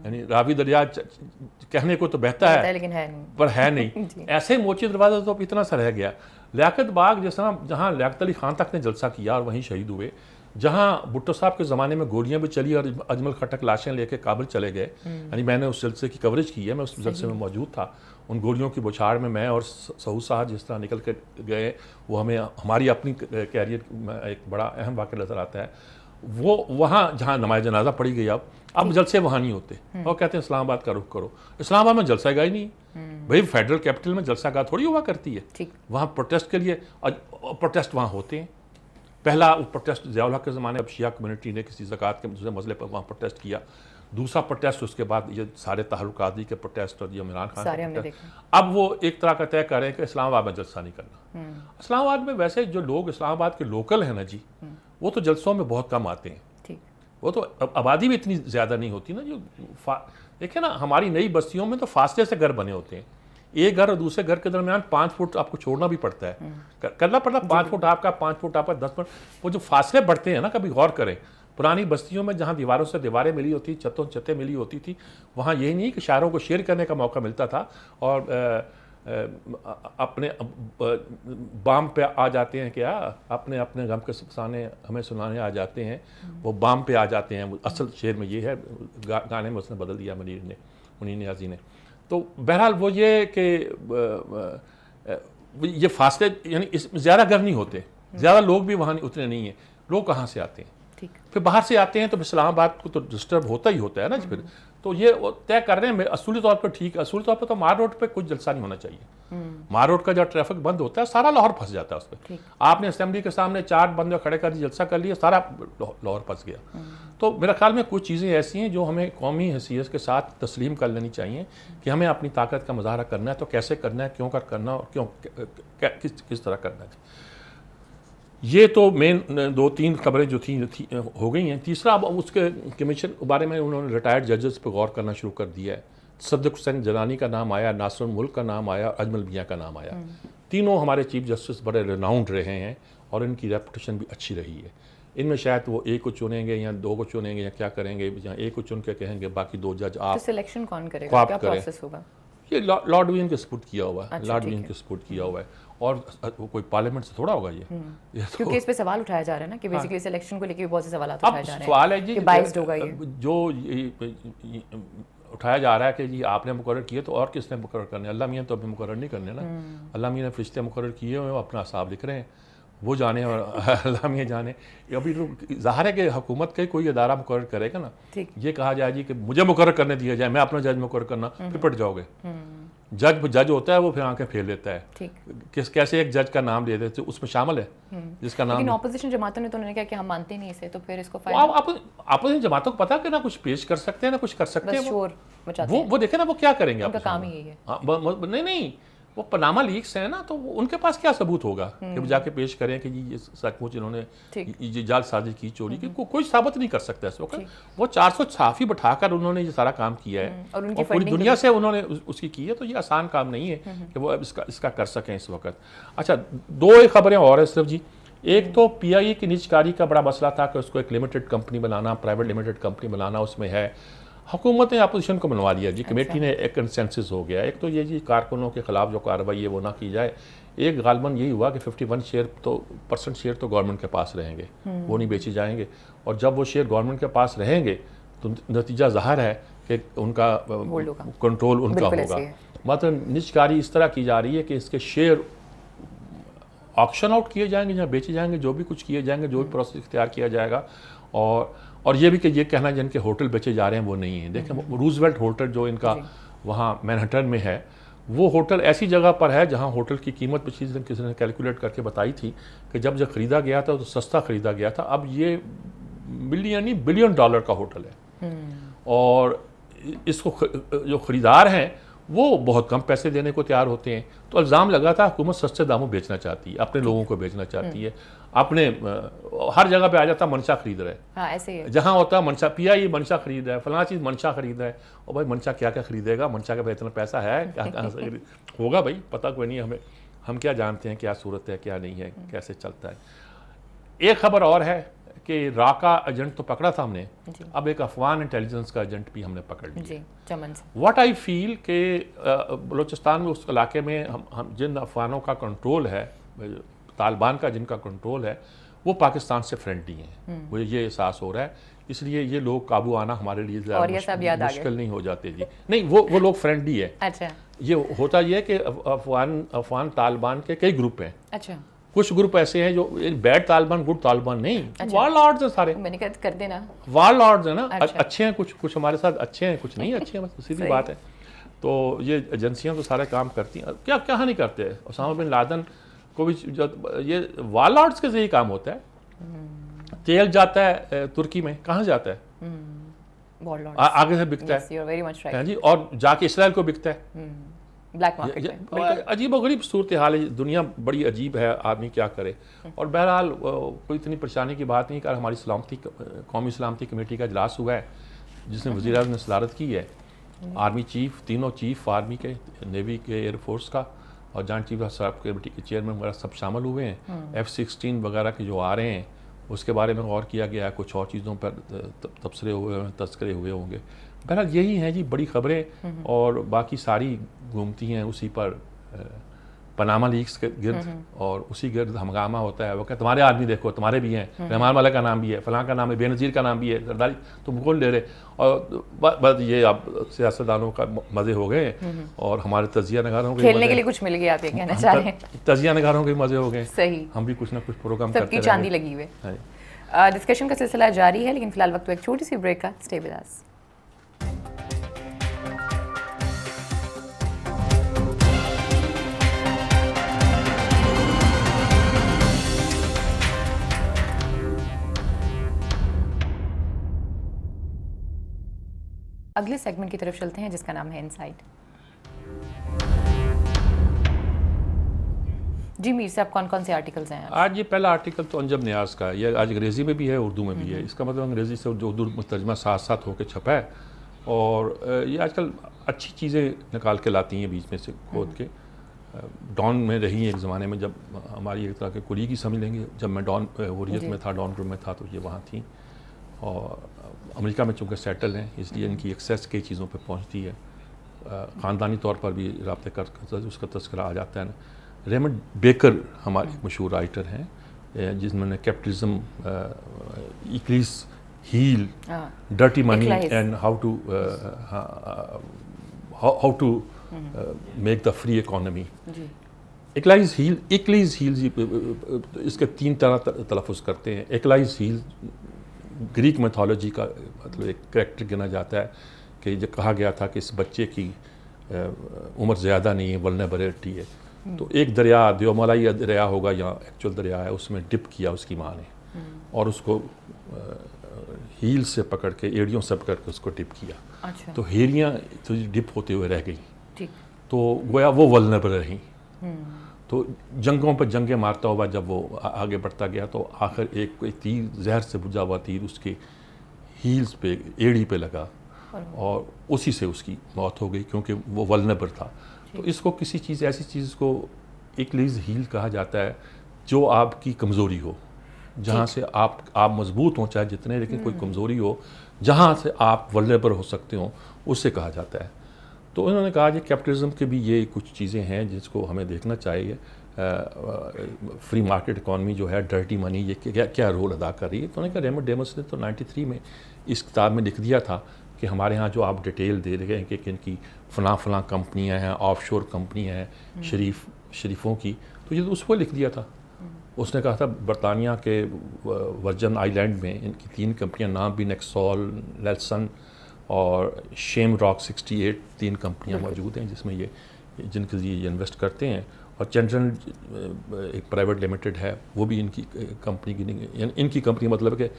यानी रावी दरिया कहने को तो बहता है लेकिन है नहीं, पर है नहीं। ऐसे ही मोची दरवाज़ा तो अब इतना सा रह गया। लियाकत बाग जैसा जहाँ लियाकत अली खान तक ने जलसा किया और वहीं शहीद हुए, जहाँ भुट्टो साहब के ज़माने में गोलियां भी चली और अजमल खटक लाशें लेके काबिल चले गए, यानी मैंने उस जलसे की कवरेज की है, मैं उस जलसे में मौजूद था। उन गोलियों की बौछार में मैं और सहू साहब जिस तरह निकल के गए, वो हमें हमारी अपनी कैरियर में एक बड़ा अहम वाक़या नज़र आता है। वो वहाँ जहाँ नमाज़ जनाजा पड़ी गई, अब जलसे वहाँ नहीं होते, और कहते हैं इस्लामाबाद का रुख करो। इस्लामाबाद में जलसा गाह ही नहीं भाई, फेडरल कैपिटल में जलसा गाह थोड़ी हुआ करती है। वहाँ प्रोटेस्ट के लिए प्रोटेस्ट वहाँ होते हैं। पहला प्रोटेस्ट ज़ियाउल हक के ज़माने अब शिया कम्युनिटी ने किसी ज़कात के दूसरे मसले पर वहाँ प्रोटेस्ट किया। दूसरा प्रोटेस्ट उसके बाद ये सारे ताहरुल कादरी के प्रोटेस्ट और ये इमरान खान के प्रोटेस्ट। अब वो एक तरह का तय करें कि इस्लामाबाद में जलसा नहीं करना। इस्लामाबाद में वैसे जो लोग इस्लामाबाद के लोकल हैं ना जी, वो तो जलसों में बहुत कम आते हैं। वो तो आबादी भी इतनी ज़्यादा नहीं होती ना। जो देखिए ना, हमारी नई बस्तियों में तो फासले से घर बने होते हैं, एक घर और दूसरे घर के दरमियान 5 फुट आपको छोड़ना भी पड़ता है, करना पड़ता है। 5 फुट आपका, 5 फुट आपका, 10 फुट, वो जो फासले बढ़ते हैं ना, कभी गौर करें। पुरानी बस्तियों में जहाँ दीवारों से दीवारें मिली होती, छतों छतें मिली होती थी, वहाँ यही नहीं कि शहरों को शेयर करने का मौका मिलता था, और अपने बाम पे आ जाते हैं, क्या अपने अपने गम के फसाने हमें सुनाने आ जाते हैं, वो बाम पे आ जाते हैं। असल शेर में ये है, गाने में उसने बदल दिया मुनीर नियाज़ी ने। तो बहरहाल वो ये कि ये फासले, यानी इसमें ज़्यादा घर नहीं होते, ज़्यादा लोग भी वहाँ उतने नहीं हैं। लोग कहाँ से आते हैं? फिर बाहर से आते हैं तो इस्लामाबाद को तो डिस्टर्ब होता ही होता है ना। फिर तो ये तय कर रहे हैं असूली तौर पर, ठीक है, असूली तौर पर तो मार रोड पे कुछ जलसा नहीं होना चाहिए। मार रोड का जब ट्रैफिक बंद होता है सारा लाहौर फंस जाता है उस पर। आपने असेंबली के सामने 4 बंदे खड़े कर दिए, जलसा कर लिया, सारा लाहौर फंस गया। तो मेरे ख्याल में कुछ चीज़ें ऐसी हैं जो हमें कौमी हैसियत के साथ तस्लीम कर लेनी चाहिए कि हमें अपनी ताकत का मुजाहरा करना है तो कैसे करना है, क्यों करना और क्यों किस तरह करना है। ये तो मेन 2-3 खबरें जो थी हो गई हैं। तीसरा, अब उसके कमीशन के बारे में उन्होंने रिटायर्ड जजेस पर गौर करना शुरू कर दिया है। सद्दुक हुसैन जलानी का नाम आया, नासिरुल मुल्क का नाम आया, अजमल मियाँ का नाम आया। तीनों हमारे चीफ जस्टिस बड़े रिनाउंड रहे हैं और इनकी रेपुटेशन भी अच्छी रही है। इनमें शायद वो एक को चुनेंगे या 2 को चुनेंगे या क्या करेंगे, या एक को चुन के कहेंगे बाकी 2 जज आप। सिलेक्शन कौन करेगा, क्या प्रोसेस होगा? ये लॉर्ड विलियम के सपोर्ट किया हुआ है, लॉर्ड विलियम के सपोर्ट किया हुआ है, और कोई पार्लियामेंट से थोड़ा होगा ये। क्योंकि इस पे सवाल उठाया जा रहा है ना कि बेसिकली सिलेक्शन को लेके भी बहुत से सवाल उठाए जा रहे हैं। सवाल है जी कि बाइस्ड होगा ये, जो उठाया जा रहा है कि जी आपने मुकर्रर किए तो और किसने मुकर्रर करने? अल्लाह मियाँ तो अभी मुकर्रर नहीं करने ना। अल्लाह मियाँ ने फरिश्ते मुकर्रर किए हुए, अपना हिसाब लिख रहे हैं, वो जाने और अल्लाह मियाँ जाने। अभी तो ज़ाहिर है कि हुकूमत का कोई अदारा मुकर्रर करेगा ना। ये कहा जाए जी कि मुझे मुकर्रर करने दिया जाए, मैं अपना जज मुकर्रर करना, फिर पिट जाओगे। जज होता है वो फिर आंखें फेर लेता है। ठीक, कैसे एक जज का नाम ले देते उसमें शामिल है जिसका नाम, लेकिन ऑपोजिशन जमातों ने तो उन्होंने कहा कि हम मानते नहीं इसे, तो फिर इसको अपोजिशन जमातों को पता कि ना कुछ पेश कर सकते हैं ना कुछ कर सकते हैं, वो देखे ना वो क्या करेंगे, उनका काम ही यही है। नहीं वो पनामा लीक्स हैं ना, तो उनके पास क्या सबूत होगा कि वो जाके पेश करें कि ये सचमुच इन्होंने ये जालसाजी की, चोरी की, कोई साबित नहीं कर सकता इस वक्त। वो 400 सहाफ़ी बैठाकर उन्होंने ये सारा काम किया है और पूरी दुनिया से उन्होंने उसकी की है, तो ये आसान काम नहीं है कि वो अब इसका कर सकें इस वक्त। अच्छा, 2 खबरें और है सिर्फ जी। एक तो PIA की निजकारी का बड़ा मसला था कि उसको एक लिमिटेड कंपनी बनाना, प्राइवेट लिमिटेड कंपनी बनाना, उसमें है हुकूमत ने अपोजिशन को बनवा दिया जी, कमेटी ने एक कंसेंसस हो गया। एक तो ये जी कारकुनों के खिलाफ जो कार्रवाई है वो ना की जाए। एक गालबन यही हुआ कि 51% शेयर तो गवर्नमेंट के पास रहेंगे, वो नहीं बेचे जाएंगे, और जब वो शेयर गवर्नमेंट के पास रहेंगे तो नतीजा ज़ाहिर है कि उनका कंट्रोल उनका होगा। मतलब निजकारी इस तरह की जा रही है कि इसके शेयर ऑक्शन आउट किए जाएंगे या बेचे जाएंगे, जो भी कुछ किए जाएंगे, जो भी प्रोसेस इख्तियार किया जाएगा। और ये भी कि ये कहना जिनके होटल बेचे जा रहे हैं वो नहीं है। देखें रूजवेल्ट होटल जो इनका वहाँ मैनहट्टन में है, वो होटल ऐसी जगह पर है जहाँ होटल की कीमत पिछले दिन किसी ने कैलकुलेट करके बताई थी कि जब ख़रीदा गया था तो सस्ता ख़रीदा गया था, अब ये $1 बिलियन का होटल है। और इसको जो ख़रीदार हैं वो बहुत कम पैसे देने को तैयार होते हैं। तो इल्ज़ाम लगा था हुकूमत सस्ते दामों बेचना चाहती है, अपने लोगों को बेचना चाहती है, अपने हर जगह पे आ जाता मंशा खरीद रहा है। हाँ, ऐसे ही है। जहाँ होता है मंशा, PIA मंशा खरीद रहा है, फलां चीज़ मंशा खरीद रहा है। और भाई मंशा क्या क्या खरीदेगा, मंशा का इतना पैसा है कहाँ से होगा भाई, पता कोई नहीं हमें, हम क्या जानते हैं क्या सूरत है क्या नहीं है, कैसे चलता है। एक खबर और है कि राका एजेंट तो पकड़ा था हमने, अब एक अफगान इंटेलिजेंस का एजेंट भी हमने पकड़ लिया। व्हाट आई फील कि बलूचिस्तान में उस इलाके में हम जिन अफगानों का कंट्रोल है, तालिबान का जिनका कंट्रोल है, वो पाकिस्तान से फ्रेंडली हैं, मुझे ये एहसास हो रहा है। इसलिए ये लोग काबू आना हमारे लिए मुश्किल नहीं हो जाते जी। नहीं, वो लोग फ्रेंडली है। अच्छा, ये होता ये कि अफगान तालिबान के कई ग्रुप हैं। अच्छा, कुछ ग्रुप ऐसे हैं जो बैड तालिबान, गुड तालिबान नहीं, वार लॉर्ड्स हैं सारे। मैंने कहा कर देना, वार लॉर्ड्स हैं ना। अच्छे हैं कुछ हमारे साथ अच्छे हैं, कुछ नहीं अच्छे हैं, बस सीधी बात है। तो ये एजेंसियां तो सारे काम करती हैं, क्या नहीं करते। ओसामा बिन लादेन को भी ये वार लॉर्ड्स के जरिए काम होता है। तेल जाता है तुर्की में, कहाँ जाता है? आगे से बिकता है जी, और जाके इसराइल को बिकता है, ब्लैक मार्केट में। अजीब और गरीब सूरत हाल है, दुनिया बड़ी अजीब है, आदमी क्या करे। और बहरहाल कोई इतनी परेशानी की बात नहीं। कर हमारी कौमी सलामती कमेटी का इजलास हुआ है जिसमें वज़ीर आज़म ने सदारत की है। आर्मी चीफ, तीनों चीफ आर्मी के, नेवी के, एयरफोर्स का और joint chief of staff committee के चेयरमैन वगैरह सब शामिल हुए हैं। F-16 वगैरह के जो आ रहे हैं उसके बारे में गौर किया गया है, कुछ और चीज़ों पर तस्करे हुए होंगे। बहरहाल यही हैं जी बड़ी खबरें, और बाकी सारी घूमती हैं उसी पर पनामा लीक्स के गिर्द, और उसी गिर्द हंगामा होता है। वो कहते तुम्हारे आदमी देखो, तुम्हारे भी हैं, रहमान वाला का नाम भी है, फलां का नाम है, बेनज़ीर का नाम भी है, जरदारी तुम कौन ले रहे। और बस ये अब सियासतदानों का मज़े हो गए, और हमारे तजिया नगारों के खेलने के लिए कुछ मिल गया, आप ये कहना चाह रहे हैं। तजिया नगारों के मज़े हो गए। सही, हम भी कुछ ना कुछ प्रोग्राम करते सबकी चांदी लगी हुई है। डिस्कशन का सिलसिला जारी है, लेकिन फिलहाल वक्त एक छोटी सी ब्रेक का। स्टे विद अस। अगले सेगमेंट की तरफ चलते हैं जिसका नाम है इनसाइट। जी मीर साहब, कौन कौन से आर्टिकल्स हैं आज? ये पहला आर्टिकल तो अंजम नियाज का है, ये आज अंग्रेज़ी में भी है, उर्दू में भी है। इसका मतलब अंग्रेज़ी से जो उर्दू तर्जमा साथ साथ होकर छपा है, और ये आजकल अच्छी चीज़ें निकाल के लाती हैं बीच में से खोद के। डॉन में रही एक ज़माने में, जब हमारी एक तरह के कुलीग ही समझ लेंगे, जब मैं डॉन हुर्रियत में था, डॉन ग्रुप में था, तो ये वहाँ थी। और अमेरिका में चूँकि सेटल हैं इसलिए इनकी एक्सेस कई चीज़ों पर पहुँचती है, ख़ानदानी तौर पर भी रब्ते कर उसका तस्करा आ जाता है। रेमंड बेकर हमारे मशहूर राइटर हैं जिन्होंने capitalism, Achilles heel, dirty money and how to make the free economy. Achilles heel इसके 3 तरह तलफ़ुज़ करते हैं। इक्लाइज हील ग्रीक मैथोलॉजी का मतलब एक कैरेक्टर गिना जाता है कि जो कहा गया था कि इस बच्चे की उम्र ज़्यादा नहीं है, वल्नरेबिलिटी है। तो एक दरिया, देवमलाई दरिया होगा या एक्चुअल दरिया है, उसमें डिप किया उसकी माँ ने और उसको हील से पकड़ के, एड़ियों से पकड़ के उसको डिप किया। अच्छा। तो हेलियाँ तो डिप होते हुए रह गई, ठीक। तो गोया वो वल्नरेबल रही। तो जंगों पर जंगें मारता हुआ जब वो आगे बढ़ता गया तो आखिर एक कोई तीर, जहर से बुझा हुआ तीर उसके हील्स पे, एड़ी पे लगा और उसी से उसकी मौत हो गई, क्योंकि वो वल्नरेबल था। तो इसको किसी चीज़, ऐसी चीज़ को एक्लीज हील कहा जाता है जो आपकी कमज़ोरी हो, जहाँ से आप मजबूत हों चाहे जितने, लेकिन कोई कमज़ोरी हो जहाँ से आप वल्नरेबल हो सकते हो, उससे कहा जाता है। तो उन्होंने कहा कि कैपिटलिज्म के भी ये कुछ चीज़ें हैं जिसको हमें देखना चाहिए। फ्री मार्केट इकॉनमी जो है, डर्टी मनी, ये क्या रोल अदा कर रही है। तो उन्होंने कहा, रेमंड डेमस ने तो 93 में इस किताब में लिख दिया था कि हमारे यहाँ जो आप डिटेल दे रहे हैं कि किनकी फ़लाँ कंपनियाँ हैं, ऑफशोर कंपनियाँ हैं, शरीफों की, तो ये तो उसको लिख दिया था। उसने कहा था बरतानिया के वर्जन आइलैंड में इनकी 3 कंपनियाँ, नाम भी नेक्सॉल, नेल्सन और शेम रॉक 68, 3 कंपनियाँ मौजूद हैं जिसमें ये, जिनके लिए ये इन्वेस्ट करते हैं। और चंद्रन एक प्राइवेट लिमिटेड है, वो भी इनकी कंपनी की, इनकी कंपनी मतलब कि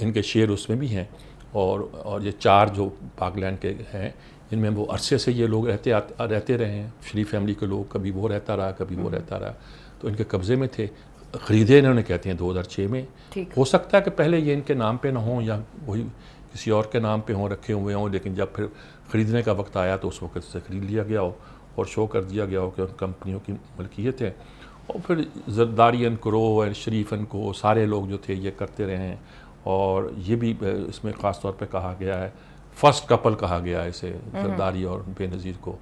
इनके शेयर उसमें भी हैं। और ये 4 जो पाकलैंड के हैं, इनमें वो अरसे से ये लोग रहते रहे हैं, शरीफ फैमिली के लोग, कभी वो रहता रहा, कभी वो रहता रहा, तो इनके कब्ज़े में थे। ख़रीदे इन्होंने, कहते हैं 2006 में। हो सकता है कि पहले ये इनके नाम पे ना हों या वही किसी और के नाम पे हों, रखे हुए हों, लेकिन जब फिर ख़रीदने का वक्त आया तो उस वक्त से ख़रीद लिया गया हो और शो कर दिया गया हो कि उन कंपनियों की मलकियत है। और फिर जरदारी एंड को और शरीफ एंड को सारे लोग जो थे ये करते रहे हैं। और ये भी इसमें ख़ास तौर पे कहा गया है, फर्स्ट कपल कहा गया है इसे, जरदारी और बेनज़ीर को,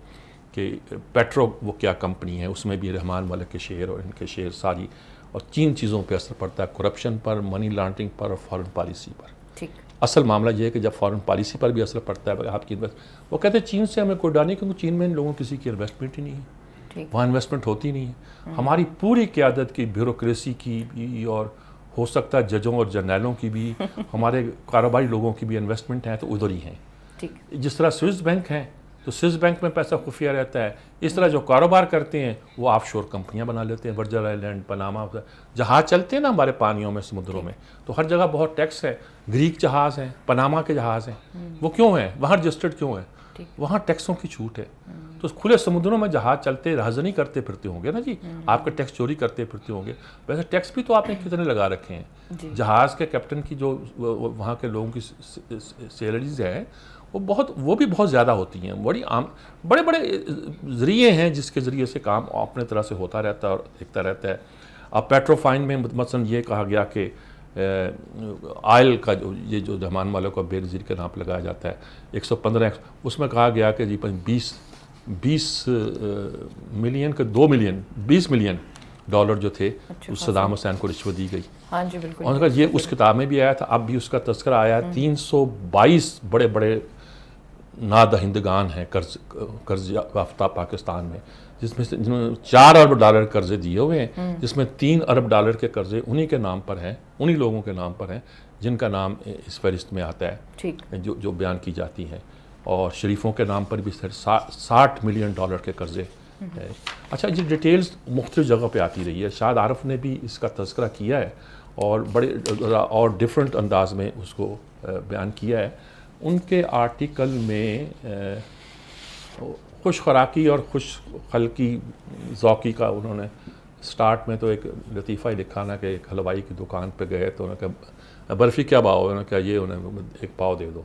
कि पेट्रो वो क्या कंपनी है, उसमें भी रहमान मलिक के शेयर और इनके शेयर सारी, और 3 चीज़ों पे असर पड़ता है, करप्शन पर, मनी लॉन्ड्रिंग पर और फॉरेन पॉलिसी पर। ठीक। असल मामला ये है कि जब फॉरेन पॉलिसी पर भी असर पड़ता है आपकी वो कहते हैं चीन से हमें कोई डर नहीं, क्योंकि चीन में इन लोगों किसी की इन्वेस्टमेंट ही नहीं है, वहाँ इन्वेस्टमेंट होती नहीं है। हमारी पूरी क़यादत की, ब्यूरोक्रेसी की भी, और हो सकता है जजों और जर्नैलों की भी, हमारे कारोबारी लोगों की भी इन्वेस्टमेंट है तो उधर ही हैं। जिस तरह स्विस बैंक हैं तो स्विस बैंक में पैसा खुफिया रहता है, इस तरह जो कारोबार करते हैं वो ऑफशोर कंपनियां बना लेते हैं। वर्जिन आइलैंड, पनामा, जहाज़ चलते हैं ना हमारे पानियों में, समुद्रों में, तो हर जगह बहुत टैक्स है। ग्रीक जहाज़ हैं, पनामा के जहाज़ हैं, वो क्यों हैं, वहाँ रजिस्टर्ड क्यों है, वहाँ टैक्सों की छूट है। तो खुले समुद्रों में जहाज़ चलते, राहजनी करते फिरते होंगे ना जी, आपके टैक्स चोरी करते फिरते होंगे। वैसे टैक्स भी तो आपने कितने लगा रखे हैं। जहाज़ के कैप्टन की जो वहाँ के लोगों की सैलरीज हैं वो भी बहुत ज़्यादा होती हैं। बड़ी आम, बड़े बड़े ज़रिए हैं जिसके ज़रिए से काम अपने तरह से होता रहता है और दिखता रहता है। अब पेट्रोफाइन में मसलन ये कहा गया कि आयल का जो रहमान मलिक और बेनज़ीर के नाम पर लगाया जाता है 115, उसमें कहा गया कि जी 20 मिलियन के 2 मिलियन, 20 मिलियन डॉलर जो थे उस सदाम हुसैन को रिश्वत दी गई। हाँ जी बिल्कुल। और ये उस किताब में भी आया था, अब भी उसका तस्करा आया है। 322 बड़े बड़े नादहिंदगान हैं कर्ज याफ्ता पाकिस्तान में, जिन्होंने 4 अरब डॉलर कर्जे दिए हुए हैं, जिसमें 3 अरब डॉलर के कर्जे उन्हीं के नाम पर हैं, उन्हीं लोगों के नाम पर हैं जिनका नाम इस फहरिस्त में आता है जो बयान की जाती हैं। और शरीफों के नाम पर भी 60 मिलियन डॉलर के कर्जे है। अच्छा, ये डिटेल्स मुख्तलिफ जगह पे आती रही है। शाद आरफ ने भी इसका तज़किरा किया है और बड़े और डिफरेंट अंदाज में उसको बयान किया है। उनके आर्टिकल में खुश खुराकी और खुश खलकी ज़ौक़ी का उन्होंने स्टार्ट में तो एक लतीफ़ा ही लिखा ना कि एक हलवाई की दुकान पे गए तो उन्होंने कहा बर्फ़ी क्या भाव, उन्होंने कहा ये, उन्हें 1 पाव दे दो।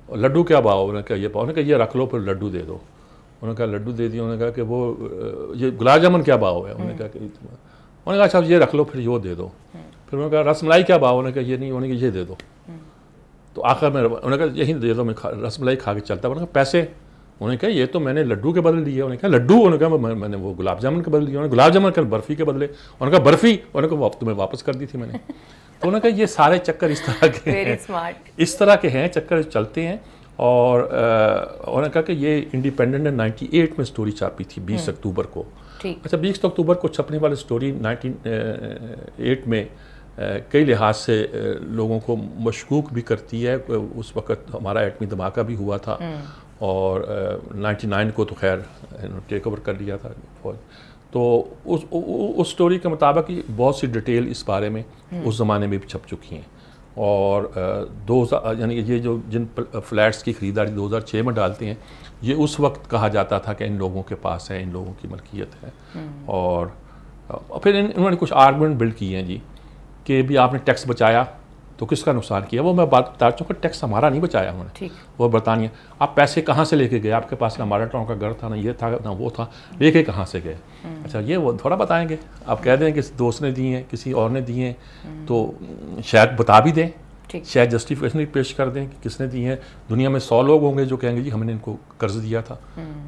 और लड्डू क्या भाव, उन्होंने कहा ये पाव, उन्होंने कहा ये रख लो फिर लड्डू दे दो। उन्होंने कहा लड्डू दे दिया। उन्होंने कहा कि वो ये गुलाब जामुन क्या भाव है, उन्होंने कहा कि, उन्होंने कहा अच्छा ये रख लो फिर वो दे दो। फिर उन्होंने कहा रसमलाई क्या भाव, उन्होंने कहा ये नहीं, उन्होंने कहा ये दे दो। तो आखिर में उन्होंने कहा यही दे दो, मैं रसमलाई खा के चलता। उन्होंने कहा पैसे, उन्होंने कहा ये तो मैंने लड्डू के बदले दिए। उन्होंने कहा लड्डू, उन्होंने कहा मैंने वो गुलाब जामुन के बदले दिया। उन्होंने गुलाब जामुन कर बर्फ़ी के बदले, उन्होंने कहा बर्फ़ी, उन्होंने कहा तुम्हें वापस कर दी थी मैंने। तो उन्होंने कहा ये सारे चक्कर इस तरह के हैं, इस तरह के हैं चक्कर चलते हैं। और उन्होंने कहा कि ये इंडिपेंडेंट ने 98 में स्टोरी छापी थी 20 अक्टूबर को। अच्छा, 20 अक्टूबर को छपने वाली स्टोरी 1908 में कई लिहाज से लोगों को मशकूक भी करती है। उस वक़्त हमारा एटमी धमाका भी हुआ था और 99 को तो खैर टेक ओवर कर लिया था फौज। तो उस स्टोरी के मुताबिक बहुत सी डिटेल इस बारे में उस ज़माने में भी छप चुकी हैं। और 2000 यानी ये जो जिन फ्लैट्स की ख़रीदारी 2006 में डालते हैं, ये उस वक्त कहा जाता था कि इन लोगों के पास है, इन लोगों की मलकियत है। और फिर इन्होंने कुछ आर्गूमेंट बिल्ड किए हैं जी कि भी आपने टैक्स बचाया तो किसका नुकसान किया। वो मैं बात बता चुका, टैक्स हमारा नहीं बचाया उन्होंने, वो बरतानिया। आप पैसे कहाँ से लेके गए? आपके पास ना माडल टाउन का घर था, ना ये था, ना वो था, लेके कहाँ से गए? अच्छा, ये वो थोड़ा बताएंगे। आप कह दें कि दोस्त ने दिए हैं, किसी और ने दिए हैं, तो शायद बता भी दें, शायद जस्टिफिकेशन भी पेश कर दें कि किसने दिए हैं। दुनिया में 100 लोग होंगे जो कहेंगे जी हमने इनको कर्ज दिया था,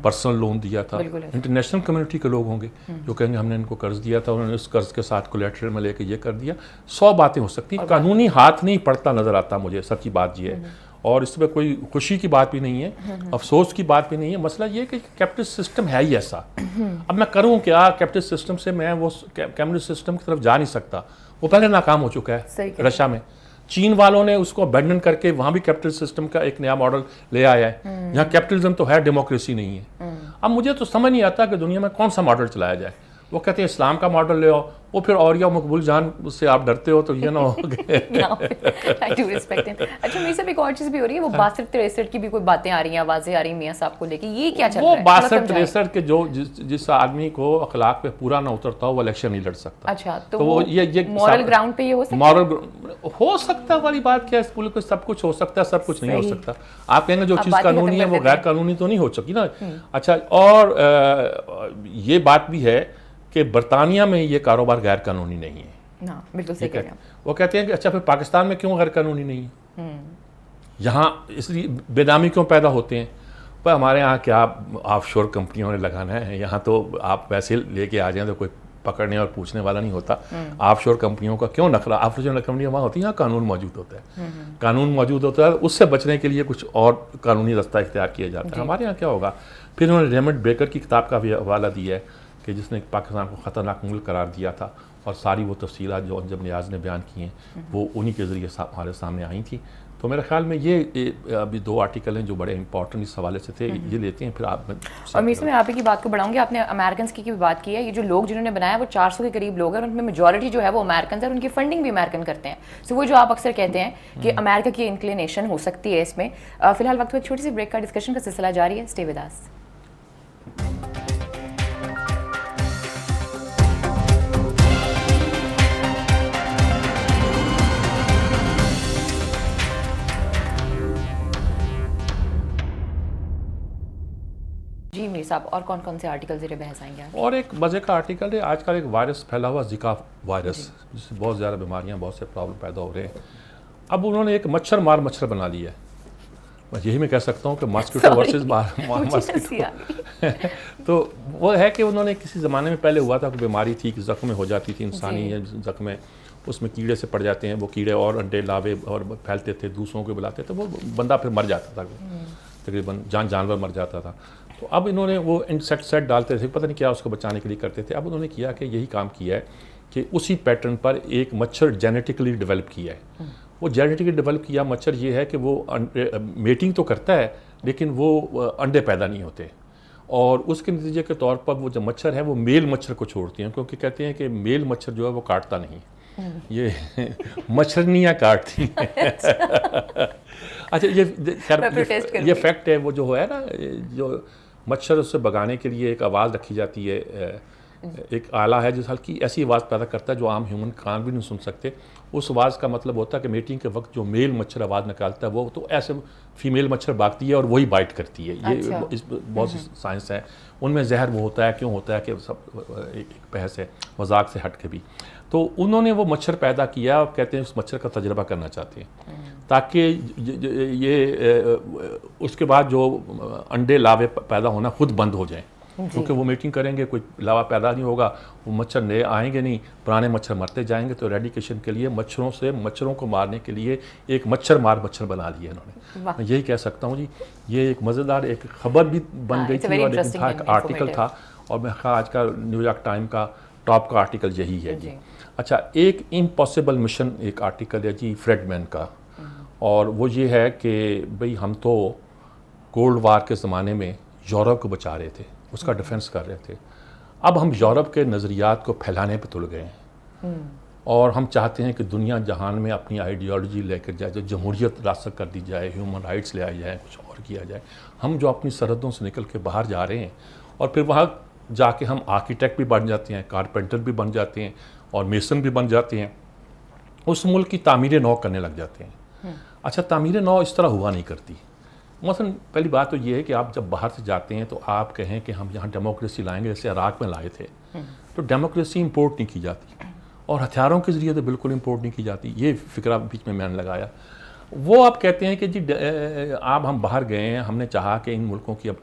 पर्सनल लोन दिया था। इंटरनेशनल कम्युनिटी के लोग होंगे जो कहेंगे हमने इनको कर्ज दिया था, उन्होंने उस कर्ज के साथ कोलेटरल में लेके ये कर दिया। 100 बातें हो सकती। कानूनी हाथ नहीं पड़ता नजर आता मुझे, सच्ची बात ये है। और इसमें कोई खुशी की बात भी नहीं है, अफसोस की बात भी नहीं है। मसला ये कि कैपिटल सिस्टम है ही ऐसा। अब मैं करूँ क्या? कैपिटल सिस्टम से मैं वो कैपिटल सिस्टम की तरफ जा नहीं सकता। वो पहले नाकाम हो चुका है रशिया में। चीन वालों ने उसको अबैंडन करके वहाँ भी कैपिटल सिस्टम का एक नया मॉडल ले आया है। यहाँ कैपिटलिज्म तो है, डेमोक्रेसी नहीं है। अब मुझे तो समझ नहीं आता कि दुनिया में कौन सा मॉडल चलाया जाए। वो कहते हैं इस्लाम का मॉडल ले आओ, वो फिर और या मकबूल जान उससे आप डरते हो तो ये ना हो। अच्छा, मेरे से एक और चीज़ भी हो रही है, वो 62-63 की भी कोई बातें आ रही हैं, आवाज़ें आ रही हैं मियाँ साहब को लेके, ये क्या चल रहा है? वो 62-63 के जो जिस आदमी को अखलाक पे पूरा ना उतरता हो वो इलेक्शन नहीं लड़ सकता। अच्छा, तो वो ये मॉरल ग्राउंड पे ये हो सकता है? मॉरल हो सकता वाली बात क्या है? इस मुल्क में सब कुछ हो सकता है, सब कुछ नहीं हो सकता। आप कहेंगे जो चीज़ कानूनी है वो गैर कानूनी तो नहीं हो सकती ना। अच्छा, और ये बात भी है कि बरतानिया में ये कारोबार गैर कानूनी नहीं है। हाँ, बिल्कुल सही कह रहे हैं। वो कहते हैं कि अच्छा फिर पाकिस्तान में क्यों गैर कानूनी नहीं है? यहाँ इसलिए बेनामी क्यों पैदा होते हैं? पर हमारे यहाँ क्या ऑफशोर कंपनियों ने लगाना है, यहाँ तो आप वैसे लेके आ जाएं तो कोई पकड़ने और पूछने वाला नहीं होता। ऑफशोर कंपनियों का क्यों नखरा? ऑफशोर कंपनियाँ वहाँ होती हैं, यहाँ कानून मौजूद होता है। कानून मौजूद होता है, उससे बचने के लिए कुछ और कानूनी रास्ता इख्तियार किया जाता है। हमारे यहाँ क्या होगा? फिर उन्होंने रेमंड बेकर की किताब का भी हवाला दिया है कि जिसने पाकिस्तान को ख़तरनाक मुल्क करार दिया था, और सारी वो तफसीलात जो अंजुम नियाज़ ने बयान की हैं वो उन्हीं के ज़रिए हमारे सामने आई थी। तो मेरे ख्याल में ये अभी 2 आर्टिकल हैं जो बड़े इंपॉर्टेंट इस हवाले से थे, ये लेते हैं। फिर आप और मैं आप ही की बात को बढ़ाऊंगी। आपने अमेरिकन की भी बात की है। ये जो लोग जिन्होंने बनाया वो 400 के करीब लोग हैं, और उनमें मेजॉरिटी जो है वो अमेरिकन है, और उनकी फंडिंग भी अमेरिकन करते हैं। सो वो जो आप अक्सर कहते हैं कि अमेरिका की इंक्लिनेशन हो सकती है इसमें। फिलहाल वक्त में एक छोटी सी ब्रेक का डिस्कशन का सिलसिला जारी है। Stay with us. जी मीर साहब, और कौन कौन से आर्टिकल ज़रिए बहस आएंगे? और एक मज़े का आर्टिकल है, आजकल एक वायरस फैला हुआ जिका वायरस, जिससे बहुत ज़्यादा बीमारियां, बहुत से प्रॉब्लम पैदा हो रहे हैं। अब उन्होंने एक मच्छर बना लिया है। मैं यही मैं कह सकता हूँ कि मॉस्किटो वर्सेस मॉस्किटो। तो वो है कि उन्होंने किसी ज़माने में पहले हुआ था, कोई बीमारी थी कि ज़ख्म में हो जाती थी इंसानी ज़ख्म में, उसमें कीड़े से पड़ जाते हैं, वो कीड़े और अंडे लावे और फैलते थे, दूसरों को बुलाते थे, वो बंदा फिर मर जाता था, तकरीबन जानवर मर जाता था। तो अब इन्होंने वो इंसेक्टिसाइड डालते थे, पता नहीं क्या उसको बचाने के लिए करते थे। अब उन्होंने किया कि यही काम किया है कि उसी पैटर्न पर एक मच्छर जेनेटिकली डेवलप किया है। वो जेनेटिकली डेवलप किया मच्छर ये है कि वो मेटिंग तो करता है लेकिन वो अंडे पैदा नहीं होते, और उसके नतीजे के तौर पर वो जो मच्छर है वो मेल मच्छर को छोड़ती हैं, क्योंकि कहते हैं कि मेल मच्छर जो है वो काटता नहीं, ये मच्छरनियाँ काटती हैं। अच्छा, ये फैक्ट है। वो जो है ना, जो मच्छर उससे भगाने के लिए एक आवाज़ रखी जाती है, एक आला है जिस हल्की ऐसी आवाज़ पैदा करता है जो आम ह्यूमन कान भी नहीं सुन सकते। उस आवाज़ का मतलब होता है कि मीटिंग के वक्त जो मेल मच्छर आवाज़ निकालता है वो तो ऐसे फीमेल मच्छर भागती है और वही बाइट करती है। ये इस बहुत सी साइंस है, उनमें जहर वो होता है, क्यों होता है कि सब एक बहस है मजाक से हट के भी। तो उन्होंने वो मच्छर पैदा किया, और कहते हैं उस मच्छर का तजर्बा करना चाहते हैं ताकि ये उसके बाद जो अंडे लावे पैदा होना खुद बंद हो जाए, क्योंकि वो मीटिंग करेंगे कोई लावा पैदा नहीं होगा, वो मच्छर नए आएंगे नहीं, पुराने मच्छर मरते जाएंगे। तो रेडिकेशन के लिए मच्छरों को मारने के लिए एक मच्छर बना लिया इन्होंने। मैं यही कह सकता हूँ जी, ये एक मज़ेदार एक खबर भी बन गई थी और एक आर्टिकल था, और मैं आज का न्यूयॉर्क टाइम का टॉप का आर्टिकल यही है जी। अच्छा, एक इम्पॉसिबल मिशन एक आर्टिकल है जी फ्रेडमैन का, और वो ये है कि भाई हम तो कोल्ड वार के ज़माने में यूरोप को बचा रहे थे, उसका डिफेंस कर रहे थे। अब हम यूरोप के नज़रियात को फैलाने पे तुल गए हैं और हम चाहते हैं कि दुनिया जहान में अपनी आइडियोलॉजी लेकर जाए, जो जमहूरियत रास्ता कर दी जाए, ह्यूमन राइट्स ले आया जाए, कुछ और किया जाए। हम जो अपनी सरहदों से निकल के बाहर जा रहे हैं और फिर वहाँ जाके हम आर्किटेक्ट भी बन जाते हैं, कारपेंटर भी बन जाते हैं और मेसन भी बन जाते हैं, उस मुल्क की तामीर नौ करने लग जाते हैं। अच्छा, तामीर नौ इस तरह हुआ नहीं करती। मसलन पहली बात तो ये है कि आप जब बाहर से जाते हैं तो आप कहें कि हम यहाँ डेमोक्रेसी लाएंगे, जैसे इराक़ में लाए थे, तो डेमोक्रेसी इंपोर्ट नहीं की जाती और हथियारों के ज़रिए तो बिल्कुल इंपोर्ट नहीं की जाती। ये फ़िक्रा बीच में मैंने लगाया। वो आप कहते हैं कि जी आप हम बाहर गए हैं, हमने चाहा कि इन मुल्कों की अब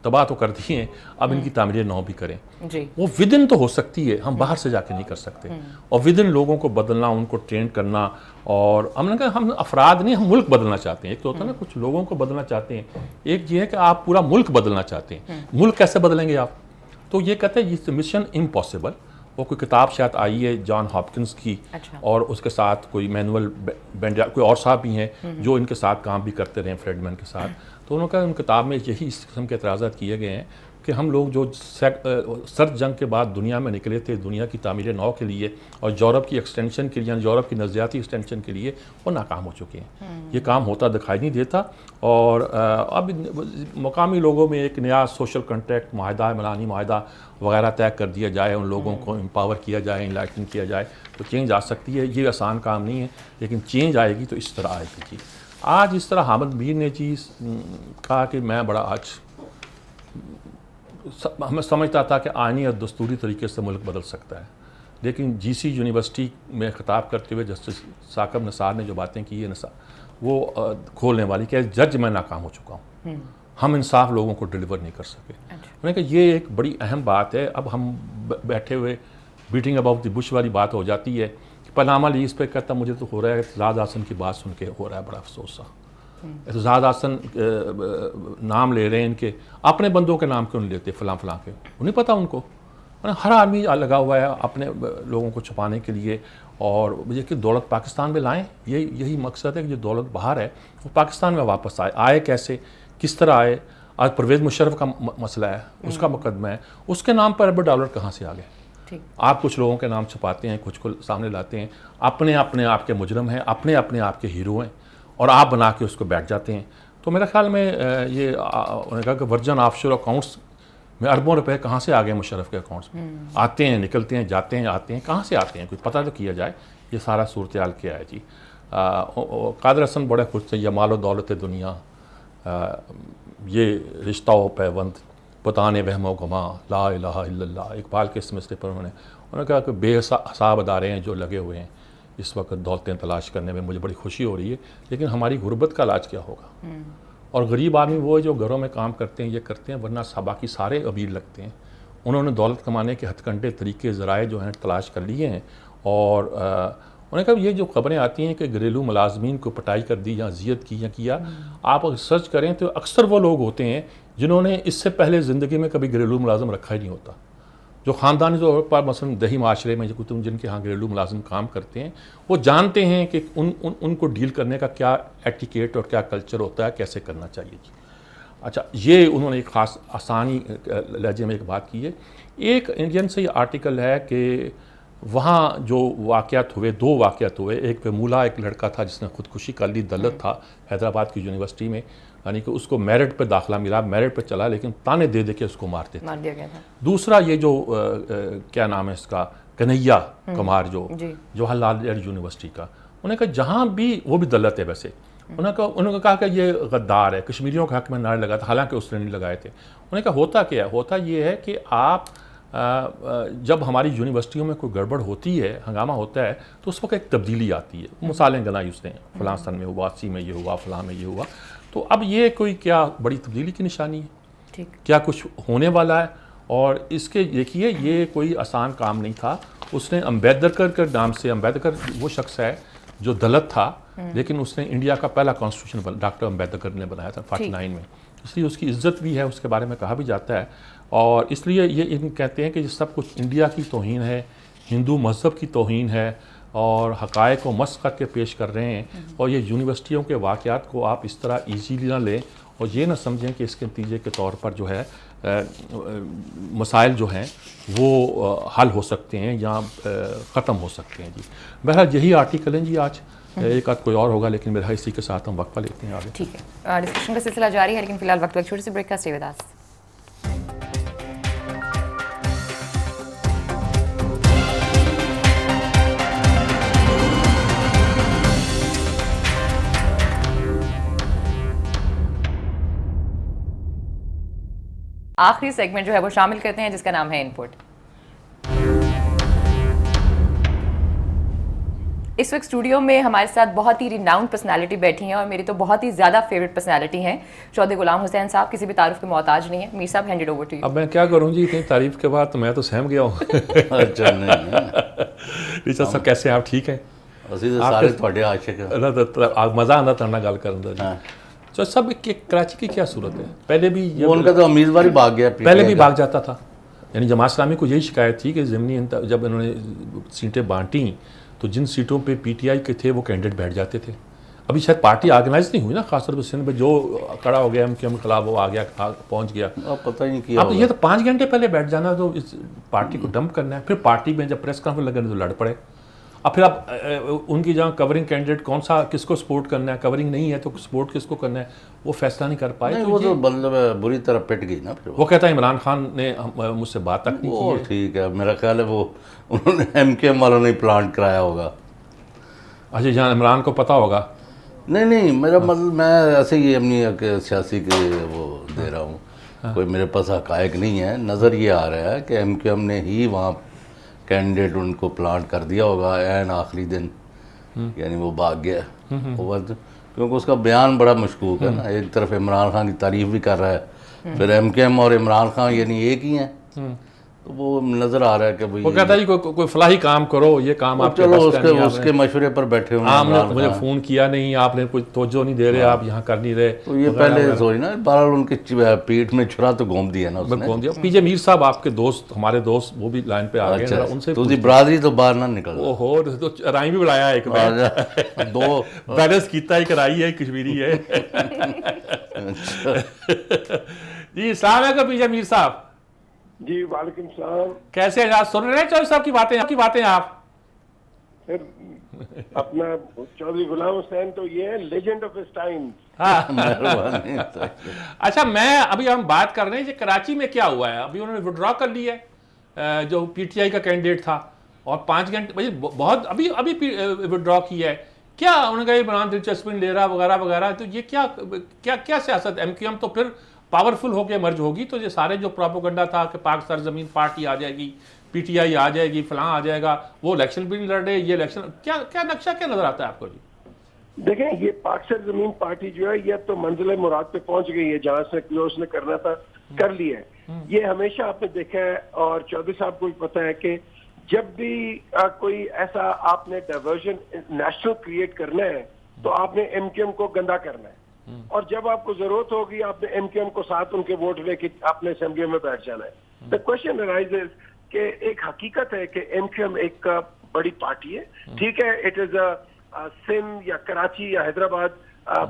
तबाह तो कर दी हैं, अब इनकी तामीर नौ भी करें जी। वो विदिन तो हो सकती है, हम बाहर से जाके नहीं कर सकते। और विदिन लोगों को बदलना, उनको ट्रेन करना, और हमने कहा हम अफराद नहीं, हम मुल्क बदलना चाहते हैं। एक तो होता है ना, कुछ लोगों को बदलना चाहते हैं, एक ये है कि आप पूरा मुल्क बदलना चाहते हैं। मुल्क कैसे बदलेंगे आप? तो ये कहते हैं इट्स मिशन इम्पॉसिबल। वो कोई किताब शायद आई है जॉन हॉपकिंस की, अच्छा। और उसके साथ कोई मैनुअल बेंडिया, कोई और साहब भी हैं जो इनके साथ काम भी करते रहे फ्रेडमैन के साथ। तो उन्होंने कहा उन किताब में यही इस किस्म के एतराज़ात किए गए हैं कि हम लोग जो सर्द जंग के बाद दुनिया में निकले थे दुनिया की तामीर नौ के लिए और यूरोप की एक्सटेंशन के लिए, यूरोप की नज़रियाती एक्सटेंशन के लिए, वो नाकाम हो चुके हैं। ये काम होता दिखाई नहीं देता। और अब मकामी लोगों में एक नया सोशल कॉन्ट्रैक्ट, माहिदा, मलानी माहिदा वगैरह तय कर दिया जाए, उन लोगों को एम्पावर किया जाए, इनलाइटन किया जाए, तो चेंज आ सकती है। ये आसान काम नहीं है, लेकिन चेंज आएगी तो इस तरह आएगी जी। आज इस तरह हामिद मीर ने चीज़ कहा कि मैं बड़ा आज हमें समझता था कि आईनी और दस्तूरी तरीके से मुल्क बदल सकता है, लेकिन जीसी यूनिवर्सिटी में खिताब करते हुए जस्टिस साकब निसार ने जो बातें की है वो खोलने वाली, कि जज मैं नाकाम हो चुका हूँ, हम इंसाफ लोगों को डिलीवर नहीं कर सके। मैंने कहा ये एक बड़ी अहम बात है। अब हम बैठे हुए बीटिंग अबाउट द बुश वाली बात हो जाती है कि पनामा लीज पे कहता मुझे तो हो रहा है, एतजाज़ हसन की बात सुन के हो रहा है बड़ा अफसोस सा। एतजाज़ हसन नाम ले रहे हैं इनके, अपने बंदों के नाम क्यों नहीं लेते, फ़लाँ फ़लाँ के, उन्हें पता उनको। हर आदमी लगा हुआ है अपने लोगों को छुपाने के लिए, और ये कि दौलत पाकिस्तान में लाएं, यही मकसद है कि जो दौलत बाहर है वो पाकिस्तान में वापस आए कैसे, किस तरह आए। आज परवेज़ मुशर्रफ का मसला है, उसका मुकदमा है, उसके नाम पर अरब डॉलर कहाँ से आ गए? आप कुछ लोगों के नाम छुपाते हैं, कुछ को सामने लाते हैं, अपने आपके मुजरम हैं, अपने आपके हीरो हैं, और आप बना के उसको बैठ जाते हैं। तो मेरे ख्याल में ये उन्होंने कहा कि वर्जन ऑफशोर अकाउंट्स में अरबों रुपए कहाँ से आ गए मुशर्रफ के अकाउंट्स में? आते हैं, निकलते हैं, जाते हैं, आते हैं, कहाँ से आते हैं? कुछ पता तो किया जाए ये सारा सूरत हाल क्या है जी। कादर हसन बड़े खुश थे, ये मालो दौलत दुनिया, ये रिश्ता हो पैवंद, बताने वहमो गमा, ला इलाहा इल्लल्लाह। इकबाल के इस मसले पर उन्होंने कहा कि बेहिसाब अदारे हैं जो लगे हुए हैं इस वक्त दौलतें तलाश करने में, मुझे बड़ी खुशी हो रही है, लेकिन हमारी गुर्बत का इलाज क्या होगा? और गरीब आदमी वो है जो घरों में काम करते हैं, ये करते हैं, वरना बाकी सारे अमीर लगते हैं। उन्होंने दौलत कमाने के हथकंडे तरीके ज़राए जो हैं तलाश कर लिए हैं। और उन्होंने कहा ये जो खबरें आती हैं कि घरेलू मुलाजमीन को पटाई कर दी या अजियत की या किया, आप सर्च करें तो अक्सर वो लोग होते हैं जिन्होंने इससे पहले ज़िंदगी में कभी घरेलू मुलाजम रखा ही नहीं होता, जो ख़ानदानी तौर पर मसलन दही माशरे में जो जिनके यहाँ घरेलू मुलाजिम काम करते हैं, वो जानते हैं कि उनको डील करने का क्या एटिकेट और क्या कल्चर होता है, कैसे करना चाहिए जी। अच्छा, ये उन्होंने एक ख़ास आसानी लहजे में एक बात की है। एक इंडियन से ये आर्टिकल है कि वहाँ जो वाक़यात हुए, दो वाक़यात हुए। एक पे मूला, एक लड़का था जिसने ख़ुदकुशी कर ली, दलित था, हैदराबाद की यूनिवर्सिटी में, यानी कि उसको मेरिट पे दाखिला मिला, मेरिट पे चला, लेकिन ताने दे के उसको मार दिया गया था। दूसरा ये जो क्या नाम है इसका, कन्हैया कुमार, जो जवाहरलाल यूनिवर्सिटी का, उन्होंने कहा जहाँ भी, वो भी दलित है वैसे, उन्होंने कहा कि ये गद्दार है, कश्मीरियों के हक़ में नारे लगाया था, हालांकि उसने नहीं लगाए थे। उन्होंने कहा होता क्या है, होता ये है कि आप जब हमारी यूनिवर्सिटियों में कोई गड़बड़ होती है, हंगामा होता है, तो उस वक्त एक तब्दीली आती है। मिसालें गनाई उसने, फलां सन में हुआ, सी में ये हुआ, फलां में ये हुआ। तो अब ये कोई क्या बड़ी तब्दीली की निशानी है? ठीक, क्या कुछ होने वाला है? और इसके देखिए ये कोई आसान काम नहीं था। उसने अम्बेडकर के नाम से, अम्बेडकर वो शख्स है जो दलित था, लेकिन उसने इंडिया का पहला कॉन्स्टिट्यूशन डॉक्टर अम्बेडकर ने बनाया था 49 में, इसलिए उसकी इज्जत भी है, उसके बारे में कहा भी जाता है। और इसलिए ये इन कहते हैं कि ये सब कुछ इंडिया की तौहीन है, हिंदू मज़हब की तौहीन है, और हक़ाइक़ को मस्ख़ करके पेश कर रहे हैं। और ये यूनिवर्सिटियों के वाक़यात को आप इस तरह ईजीली ना लें और ये ना समझें कि इसके नतीजे के तौर पर जो है मसाइल जो हैं वो हल हो सकते हैं या ख़त्म हो सकते हैं जी। बहरहाल यही आर्टिकल हैं जी आज, एक आध कोई और होगा, लेकिन मेरा इसी के साथ हम वक्फा लेते हैं आगे। ठीक है, डिस्कशन का सिलसिला जारी है, लेकिन फिलहाल वक्त छोटी सी ब्रेक का। स्टे विद अस। आखिरी सेगमेंट जो है वो शामिल करते हैं, जिसका नाम है इनपुट। इस वक्त स्टूडियो में हमारे साथ बहुत ही रिनाउंड पर्सनालिटी बैठी हैं और मेरी तो बहुत ही ज़्यादा फेवरेट पर्सनालिटी हैं चौधरी गुलाम हुसैन साहब। किसी भी तारीफ के मोहताज नहीं है। मीर साहब, हैंडेड ओवर टू यू। अब मैं क्या करूं जी, इतनी तारीफ के बाद तो मैं तो सहम गया हूँ। अच्छा नहीं सब कैसे आप ठीक हैं? ਅਸੀਂ ਤਾਂ ਸਾਰੇ ਤੁਹਾਡੇ ਆਸ਼ਿਕ ਹਾਂ। मज़ा आना था ना गल करने का जी। तो सब कराची की क्या सूरत है? पहले भी वो उनका तो उम्मीदवार ही भाग गया, पहले भी भाग जाता था। यानी जमात इस्लामी को यही शिकायत थी कि ज़मीनी जब इन्होंने सीटें बांटी तो जिन सीटों पे पीटीआई के थे वो कैंडिडेट बैठ जाते थे। अभी शायद पार्टी ऑर्गेनाइज नहीं हुई ना, खासतौर पर सिंध में जो खड़ा हो गया एमक्यूएम के खिलाफ वो आ गया, पहुंच गया। अब पता ही नहीं किया। अब ये तो 5 घंटे पहले बैठ जाना, तो इस पार्टी को डंप करना है। फिर पार्टी में जब प्रेस कॉन्फ्रेंस लगने तो लड़ पड़े। अब फिर आप उनकी जहाँ कवरिंग कैंडिडेट कौन सा किसको सपोर्ट करना है, कवरिंग नहीं है तो सपोर्ट किसको करना है, वो फैसला नहीं कर पाए। नहीं, वो तो मतलब बुरी तरह पिट गई ना फिर। वो कहता है इमरान खान ने मुझसे बात तक नहीं वो ठीक है, मेरा ख्याल है वो उन्होंने एमकेएम वालों ने प्लांट कराया होगा। अच्छा, जहाँ इमरान को पता होगा। नहीं मेरा मतलब मैं ऐसे ही अपनी सियासी के वो दे रहा हूँ। कोई मेरे पास हकायक नहीं है। नज़र ये आ रहा है कि एमकेएम ने ही वहाँ कैंडिडेट उनको प्लांट कर दिया होगा एन आखिरी दिन, यानी वो भाग गया। वो क्योंकि उसका बयान बड़ा मशकूक है ना। एक तरफ इमरान खान की तारीफ भी कर रहा है, फिर एमकेएम और इमरान खान यानी एक ही हैं। तो वो नज़र आ रहा है कि भाई वो कहता है जी कोई फलाही काम करो, ये काम आपके चलो बस का नहीं, उसके मशवरे पर बैठे हुए आपने मुझे फ़ोन किया नहीं, आपने कोई तवज्जो नहीं दे रहे, आप यहाँ कर नहीं रहे। तो ये पहले सोच ना, बहरहाल उनके पीठ में छुरा तो घूम दिया ना उसने। घूम दिया। पीजे मीर साहब आपके दोस्त, हमारे दोस्त, वो भी लाइन पे आ गए। अच्छा, उनसे तो उसकी बरादरी तो बाहर ना निकल। ओहो, तो राई भी बुलाया एक बार, दो बैलेंस कीता, एक राई है, कश्मीरी है। जी अस्सलाम वालेकुम पीजे मीर साहब। जी वालेकुम सलाम। कैसे हैं आप? सुन रहे हैं चौधरी साहब की बातें आप? फिर अपना चौधरी गुलाम हुसैन तो ये है लेजेंड ऑफ हिज टाइम। अच्छा, मैं अभी हम बात कर रहे हैं कि कराची में क्या हुआ है। अभी उन्होंने विड्रॉ कर लिया है जो पीटीआई का कैंडिडेट था, और 5 घंटे बहुत अभी विड्रॉ किया है। क्या उन्होंने कहा इमरान दिलचस्पी नहीं ले रहा वगैरह वगैरह। तो ये क्या सियासत? एमक्यूएम तो फिर पावरफुल होकर मर्ज होगी, तो ये सारे जो प्रोपोगंडा था कि पाक सरजमीन पार्टी आ जाएगी, पीटीआई आ जाएगी, फलां आ जाएगा, वो इलेक्शन भी नहीं लड़ रहे, ये इलेक्शन क्या नक्शा क्या नजर आता है आपको जी? देखें, ये पाक सरजमीन पार्टी जो है ये तो मंजिल मुराद पे पहुंच गई है, जहां से क्लोज ने करना था कर लिया है। ये हमेशा आपने देखा है, और चौधरी साहब को भी पता है कि जब भी कोई ऐसा आपने डाइवर्जन नेशनल क्रिएट करना है तो आपने एमक्यूएम को गंदा करना है, और जब आपको जरूरत होगी आपने एमक्यूएम को साथ उनके वोट लेके आपने असेंबली में बैठ जाना है। द क्वेश्चन अराइजेस कि एक हकीकत है कि एमक्यूएम एक बड़ी पार्टी है, ठीक है, इट इज सिंध या कराची या हैदराबाद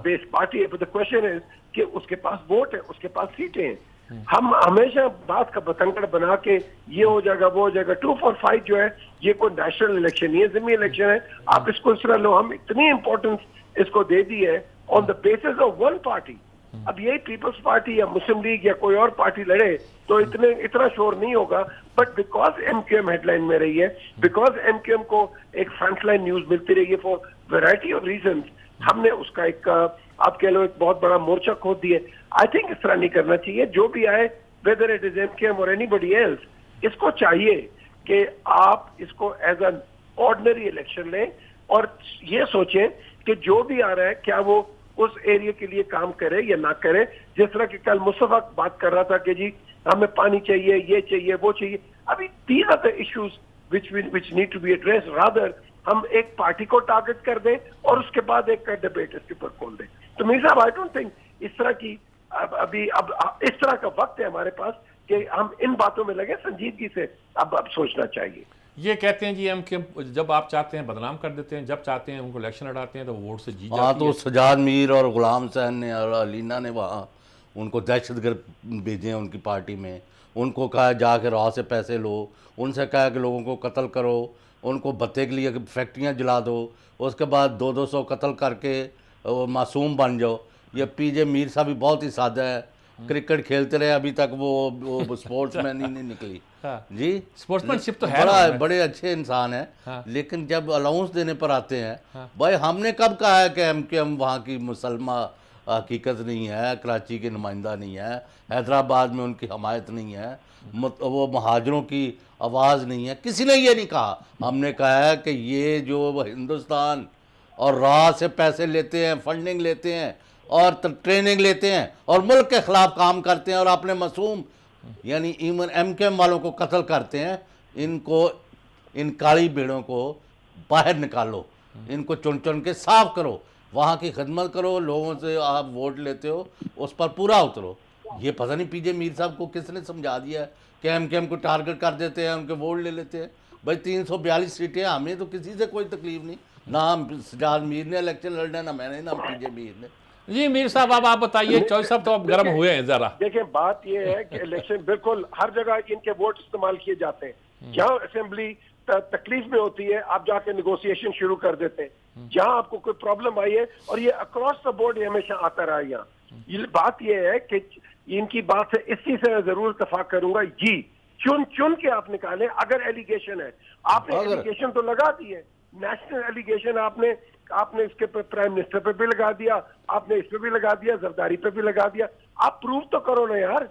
बेस्ड पार्टी है, बट द क्वेश्चन इज कि उसके पास वोट है, उसके पास सीटें हैं। हम हमेशा बात का बतंगड़ बना के ये हो जाएगा वो हो जाएगा। 2 for 5 जो है ये कोई नेशनल इलेक्शन नहीं है, ज़िम्मी इलेक्शन है। आप इसको इस तरह लो, हम इतनी इंपॉर्टेंस इसको दे दी है on the basis of one party. अब यही पीपल्स पार्टी या मुस्लिम लीग या कोई और पार्टी लड़े तो इतना शोर नहीं होगा, बट बिकॉज एमक्यूएम हेडलाइन में रही है, बिकॉज एमक्यूएम को एक फ्रंटलाइन न्यूज मिलती रही है फॉर वैरायटी ऑफ रीजंस, हमने उसका एक आप कह लो एक बहुत बड़ा मोर्चा खोद दिए। आई थिंक इस तरह नहीं करना चाहिए। जो भी आए, वेदर इट इज एमक्यूएम और एनीबडी एल्स, इसको चाहिए कि आप इसको एज एन ऑर्डिनरी इलेक्शन लें और ये सोचें कि जो भी आ रहा है क्या वो उस एरिया के लिए काम करे या ना करे। जिस तरह कि कल मुस्तफा बात कर रहा था कि जी हमें पानी चाहिए, ये चाहिए, वो चाहिए। अभी these are the issues which need to be address, rather हम एक पार्टी को टारगेट कर दें और उसके बाद एक डिबेट इसके ऊपर खोल दें। तो मीर साहब, आई डोंट थिंक इस तरह की अब इस तरह का वक्त है हमारे पास कि हम इन बातों में लगे। संजीदगी से अब सोचना चाहिए। ये कहते हैं जी एमके जब आप चाहते हैं बदनाम कर देते हैं, जब चाहते हैं उनको इलेक्शन लड़ाते हैं तो वो वोट से जीत हाँ, जाती तो है। सजाद मीर और गुलाम सैन ने और अलीना ने वहाँ उनको दहशतगर्द भेजे हैं उनकी पार्टी में, उनको कहा जाके राह से पैसे लो, उनसे कहा कि लोगों को कत्ल करो, उनको भत्ते के लिए फैक्ट्रियाँ जला दो, उसके बाद 200-200 कत्ल करके वो मासूम बन जाओ। ये पीजे मीर साहब भी बहुत ही सादा है, क्रिकेट खेलते रहे अभी तक, वो स्पोर्ट्समैन ही नहीं निकली। हाँ। जी, स्पोर्ट्समैनशिप तो है बड़ा ना। बड़े अच्छे इंसान हैं। हाँ। लेकिन जब अलाउंस देने पर आते हैं, भाई हमने कब कहा है कि हम वहाँ की मुसलमा हकीकत नहीं है, कराची के नुमाइंदा नहीं है, हैदराबाद में उनकी हमायत नहीं है, वो महाजरों की आवाज़ नहीं है, किसी ने ये नहीं कहा। हमने कहा है कि ये जो हिंदुस्तान और राह से पैसे लेते हैं, फंडिंग लेते हैं और ट्रेनिंग लेते हैं और मुल्क के ख़िलाफ़ काम करते हैं और अपने मासूम यानी इवन एमकेएम वालों को कत्ल करते हैं, इनको, इन काली भेड़ों को बाहर निकालो, इनको चुन चुन के साफ करो, वहाँ की खिदमत करो, लोगों से आप वोट लेते हो उस पर पूरा उतरो। ये पता नहीं पीजे मीर साहब को किसने समझा दिया है कि एमकेएम को टारगेट कर देते हैं, उनके वोट ले लेते हैं। भाई 342 सीटें, हमें तो किसी से कोई तकलीफ नहीं, ना हम सजाद मीर ने इलेक्शन लड़ना, ना मैंने, ना पीजे मीर ने। जी मीर साहब अब आप बताइए, चौधरी साहब तो अब गर्म हुए हैं ज़रा। देखिए बात यह है कि इलेक्शन बिल्कुल हर जगह इनके वोट इस्तेमाल किए जाते हैं। जहां असेंबली तकलीफ में होती है आप जाके नेगोशिएशन शुरू कर देते हैं, जहां आपको कोई प्रॉब्लम आई है, और ये अक्रॉस द बोर्ड हमेशा आता रहा। यहाँ ये बात यह है कि इनकी बात से इस चीज से मैं जरूर इत्तेफाक करूंगा, जी चुन चुन के आप निकालें। अगर एलिगेशन है, आपने एलिगेशन तो लगा दी है, नेशनल एलिगेशन आपने इसके पे प्राइम मिनिस्टर पे भी लगा दिया, आपने इस पे भी लगा दिया, जरदारी पे भी लगा दिया। आप प्रूव तो करो ना यार।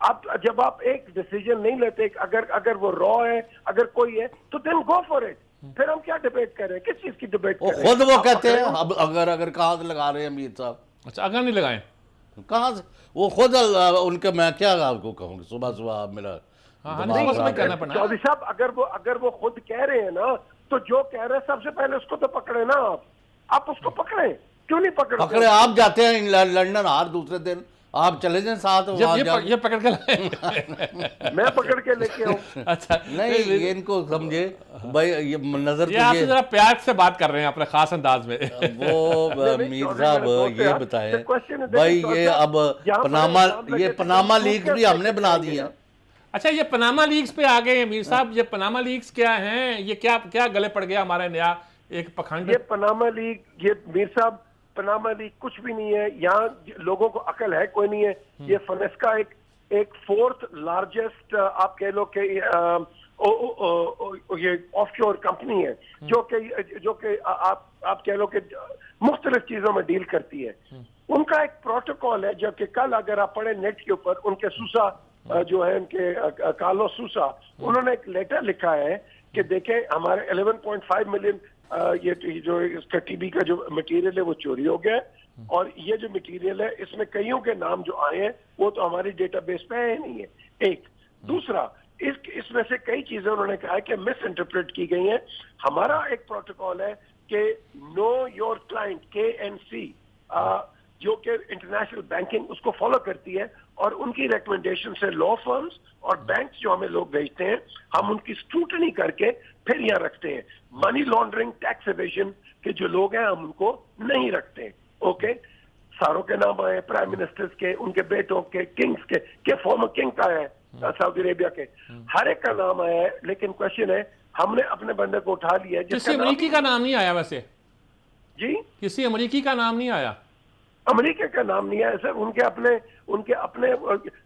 आप जब आप एक डिसीजन नहीं लेते, अगर वो रॉ है, अगर कोई है, तो देन गो फॉर इट। फिर हम क्या डिबेट कर रहे हैं, किस चीज की डिबेट कर रहे हैं? खुद वो कहते हैं अब अगर कहाँ से लगा रहे हैं मीर साहब? अच्छा, अगर नहीं लगाएं कहाँ से? वो खुद उनके, मैं क्या आपको कहूँगी, सुबह सुबह आप मेरा नहीं उसमें कहना पड़ा। चौधरी साहब अगर वो खुद कह रहे हैं ना, तो जो कह रहे हैं सबसे पहले उसको तो पकड़े ना आप उसको पकड़े, क्यों नहीं पकड़े? आप जाते हैं लंदन हर दूसरे दिन, आप चले जाएं साथ, ये पकड़ के लाए। मैं पकड़ के लेके आऊं। अच्छा नहीं, ये इनको समझे भाई, ये नजर ये आपसे जरा प्यार से बात कर रहे हैं अपने खास अंदाज में। वो मीर साहब ये बताएं भाई, ये अब पनामा लीक्स भी हमने बना दी है। अच्छा, ये पनामा लीक्स पे आ गए मीर साहब, ये पनामा लीक्स क्या हैं? ये क्या गले पड़ गया हमारा नया एक पखंड? ये पनामा लीग, ये मीर साहब पनामा लीग कुछ भी नहीं है। यहाँ लोगों को अकल है कोई नहीं है। ये फनेस का एक फोर्थ लार्जेस्ट आप कह लो कि ये ऑफशोर कंपनी है, जो कि आप कह लो कि मुख्तलिफ चीजों में डील करती है। उनका एक प्रोटोकॉल है, जबकि कल अगर आप पढ़े नेट के ऊपर, उनके सूसा जो है, उनके कार्लोस सूसा, उन्होंने एक लेटर लिखा है कि देखें हमारे 11.5 मिलियन ये जो इसका टीबी का जो मटेरियल है वो चोरी हो गया है, और ये जो मटेरियल है इसमें कईयों के नाम जो आए हैं वो तो हमारी डेटाबेस पे है नहीं है। एक दूसरा, इसमें से कई चीजें उन्होंने कहा है कि मिस इंटरप्रेट की गई हैं। हमारा एक प्रोटोकॉल है कि नो योर क्लाइंट KNC, जो कि इंटरनेशनल बैंकिंग उसको फॉलो करती है, और उनकी रिकमेंडेशन से लॉ फर्म्स और बैंक्स जो हमें लोग भेजते हैं, हम उनकी स्क्रूटनी करके फिर यहाँ रखते हैं। मनी लॉन्ड्रिंग, टैक्स एवेजन के जो लोग हैं हम उनको नहीं रखते हैं। ओके, सारों के नाम आए, प्राइम मिनिस्टर्स के, उनके बेटों के, किंग्स के फॉर्मर किंग का है सऊदी अरेबिया के, हर एक का नाम आया है। लेकिन क्वेश्चन है, हमने अपने बंदे को उठा लिया। किसी अमरीकी का नाम नहीं आया वैसे? जी, किसी अमरीकी का नाम नहीं आया? अमेरिका का नाम नहीं है सर। उनके अपने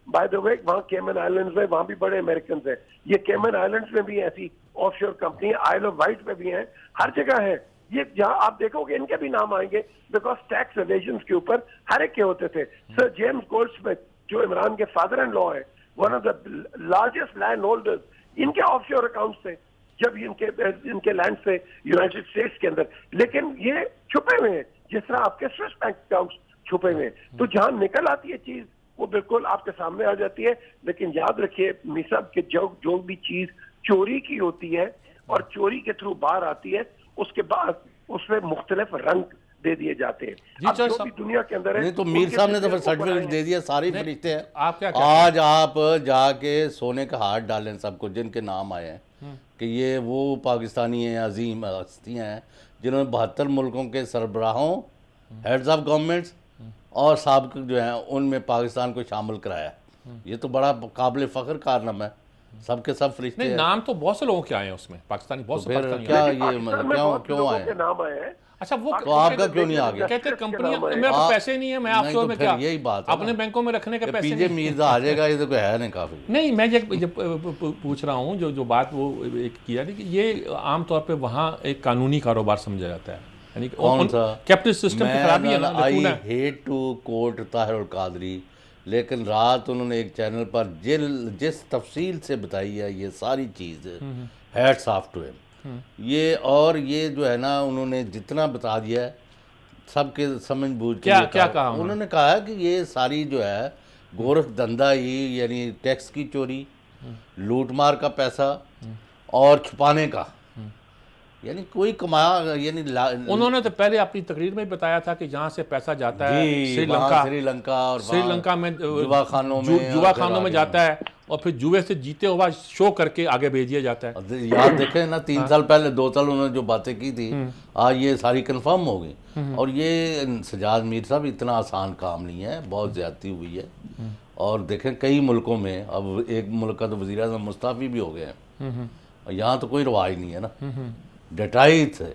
बाय द वे, वहाँ केमन आइलैंड्स में वहाँ भी बड़े अमेरिकन हैं। ये केमन आइलैंड्स में भी ऐसी offshore company, isle of Wight में भी हैं, हर जगह है। ये जहाँ आप देखोगे इनके भी नाम आएंगे, बिकॉज टैक्स एवेजन के ऊपर हर एक के होते थे। सर जेम्स गोल्डस्मिथ, जो इमरान के फादर एंड लॉ है, one of the largest land holders, इनके ऑफशोर अकाउंट्स थे जब इनके लैंड से यूनाइटेड स्टेट्स के अंदर। लेकिन ये छुपे हुए हैं, जिस तरह आपके स्विस बैंक अकाउंट्स छुपे हुए हैं। तो जहां निकल आती है चीज, वो बिल्कुल आपके सामने आ जाती है। लेकिन याद रखिए मिसाब के जो भी चीज चोरी की होती है और चोरी के थ्रू बाहर आती है, उसके बाद उसमें मुख्तलिफ रंग दे दिए जाते हैं। अब जो भी दुनिया के अंदर है, नहीं तो मीर साहब ने तो फिर सर्टिफिकेट दे दिया, सारे फरिश्ते हैं। आप क्या आज आप जाके सोने का हाथ डालें सबको जिनके नाम आए हैं, कि ये वो पाकिस्तानी हैं, अजीम हस्तियाँ हैं जिन्होंने 72 मुल्कों के सरबराहों, हेड्स ऑफ गवर्नमेंट्स और साबिक जो हैं उनमें पाकिस्तान को शामिल कराया। ये तो बड़ा काबिल फ़ख्र कारनामा है, सबके सब फरिश्ते नहीं, हैं। नाम तो बहुत से लोगों के आए हैं उसमें, पाकिस्तानी बहुत से फिर पाकिस्तानी क्या आए हैं। ये पाकिस्तान में क्यों बहुत क्यों लोगों आए के हैं? नाम आए हैं। अच्छा, वो तो आपका क्यों नहीं आ गया? कहते हैं कंपनियां, नाम है। मेरे आप- पास पैसे नहीं है, मैं नहीं, ऑफशोर तो में फिर क्या, यही बात है अपने ना। बैंकों में रखने के पैसे पीजे नहीं। मीर्जा आ जाएगा, ये तो कोई है नहीं काफ़ी। नहीं, मैं ये पूछ रहा हूँ, जो बात वो एक किया थी कि ये आमतौर पे वहाँ एक कानूनी कारोबार समझा जाता है, यानी कि कौन सा? कैपिटल सिस्टम की खराबी है ना, आई लकून है। हेट टू कोट ताहिर अल कादरी, लेकिन रात उन्होंने एक चैनल पर जिस तफसील से बताई है ये सारी चीज़, हैट्स ऑफ टू हिम। ये जो है ना, उन्होंने जितना बता दिया है सबके समझ बूझ के क्या लिए क्या कहा उन्होंने? उन्होंने कहा कि ये सारी जो है गोरख धंधा ही, यानी टैक्स की चोरी, लूटमार का पैसा और छुपाने का, यानी कोई कमाया, यानी उन्होंने तो पहले अपनी तकरीर में बताया था कि जहाँ से पैसा जाता है जी, वहाँ श्रीलंका और श्रीलंका में जुआ खानों में जुआ और फिर खानों में आगे। जाता है और फिर जुए से जीते हुआ शो करके आगे भेज दिया जाता है। याद देखें ना, 3 साल पहले 2 साल उन्होंने जो बातें की थी, आज ये सारी कंफर्म हो गई। और ये सजाद मीर साहब, इतना आसान काम नहीं है, बहुत ज़्यादती हुई है। और देखें कई मुल्कों में, अब एक मुल्क का तो वज़ीर आज़म मुस्ताफ़ी भी हो गए हैं, और यहाँ तो कोई रवाज नहीं है ना, डटाई थे।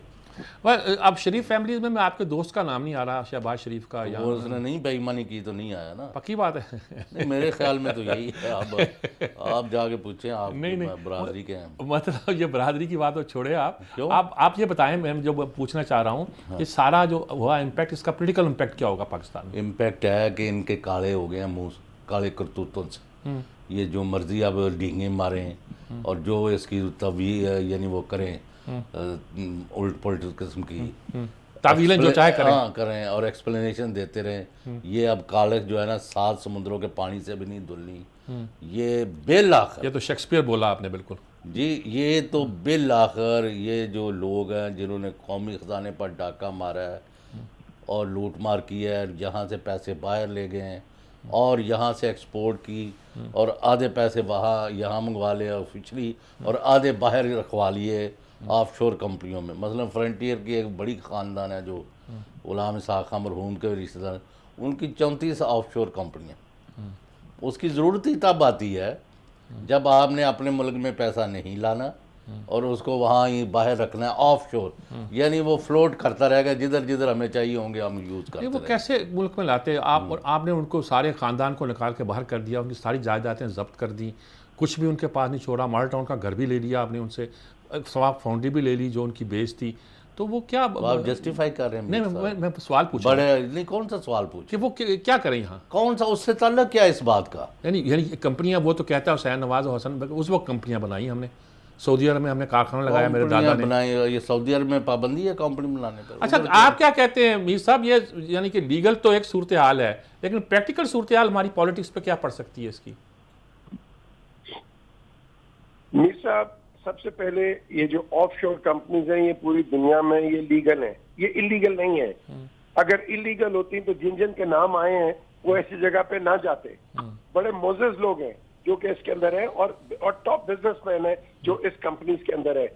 अब शरीफ फैमिलीज में मैं आपके दोस्त का नाम नहीं आ रहा, शहबाज शरीफ का, या वो उसने नहीं बेईमानी की तो नहीं आया ना। पक्की बात है। नहीं, मेरे ख्याल में तो यही है। अब आप जाके पूछें, आप नहीं, बरादरी के हैं। मतलब ये बरादरी की बात तो छोड़े आप, क्यों? आप ये बताएं, मैं जो पूछना चाह रहा हूँ कि सारा जो हुआ इम्पैक्ट, इसका पोलिटिकल इम्पैक्ट क्या होगा पाकिस्तान में? इम्पैक्ट है कि इनके काले हो गए हैं मुंह, काले करतूतों से। ये जो मर्जी अब डींगे मारें और जो इसकी तवी यानी वो करें, उल्ट पुल्ट किस्म की तावीलें जो चाहे करें। हाँ करें, और एक्सप्लेनेशन देते रहें। ये अब काले जो है ना, 7 समुद्रों के पानी से भी नहीं धुलनी। ये बिल आखिर, ये तो शेक्सपियर बोला आपने बिल्कुल जी, ये तो बिल आखिर, ये जो लोग हैं जिन्होंने कौमी ख़जाने पर डाका मारा है और लूट मार की है, यहाँ से पैसे बाहर ले गए हैं और यहाँ से एक्सपोर्ट की, और आधे पैसे वहाँ यहाँ मंगवा लिए ऑफिशली, और आधे बाहर रखवा लिए ऑफशोर कंपनियों में। मसलन फ्रंटियर की एक बड़ी ख़ानदान है जो गुलाम इसाक़ खां मरहूम के रिश्तेदार, उनकी 34 ऑफशोर कंपनियाँ। उसकी ज़रूरत ही तब आती है जब आपने अपने मुल्क में पैसा नहीं लाना और उसको वहाँ ही बाहर रखना है ऑफशोर, यानी वो फ्लोट करता रहेगा, जिधर जिधर हमें चाहिए होंगे हम यूज़ करते वो रहेंगे। कैसे मुल्क में लाते हैं आप? और आपने उनको सारे ख़ानदान को निकाल के बाहर कर दिया, उनकी सारी जायदादें जब्त कर दी, कुछ भी उनके पास नहीं छोड़ा। मॉडल टाउन का घर भी ले लिया आपने उनसे, सवाब फाउंड्री भी ले ली जो उनकी बेस थी। तो वो क्या आप जस्टिफाई कर रहे हैं? नहीं, मैं सवाल पूछ रहा हूँ बड़े नहीं, कौन सा सवाल पूछ, कि वो क्या करें यहाँ? कौन सा, उससे ताल्लुक क्या है इस बात का? यानी कंपनियां, वो तो कहता है हुसैन नवाज और हसन, उस वक्त कंपनियां बनाई हमने, सऊदी अरब में हमने कारखाना लगाया मेरे दादा ने। बनाई, ये सऊदी अरब में पाबंदी है कंपनी बनाने पर। अच्छा, आप क्या कहते हैं मीर साहब, ये यानी कि लीगल तो एक सूरत हाल है, लेकिन प्रैक्टिकल सूरत हाल हमारी पॉलिटिक्स पे क्या पड़ सकती है इसकी? मीर साहब, सबसे पहले ये जो ऑफशोर कंपनीज हैं ये पूरी दुनिया में ये लीगल हैं, ये इलीगल नहीं है। अगर इलीगल होती तो जिन जिन के नाम आए हैं वो ऐसी जगह पे ना जाते। बड़े मोजेस लोग हैं जो कि इसके अंदर है, और टॉप बिजनेसमैन है जो इस कंपनीज के अंदर है।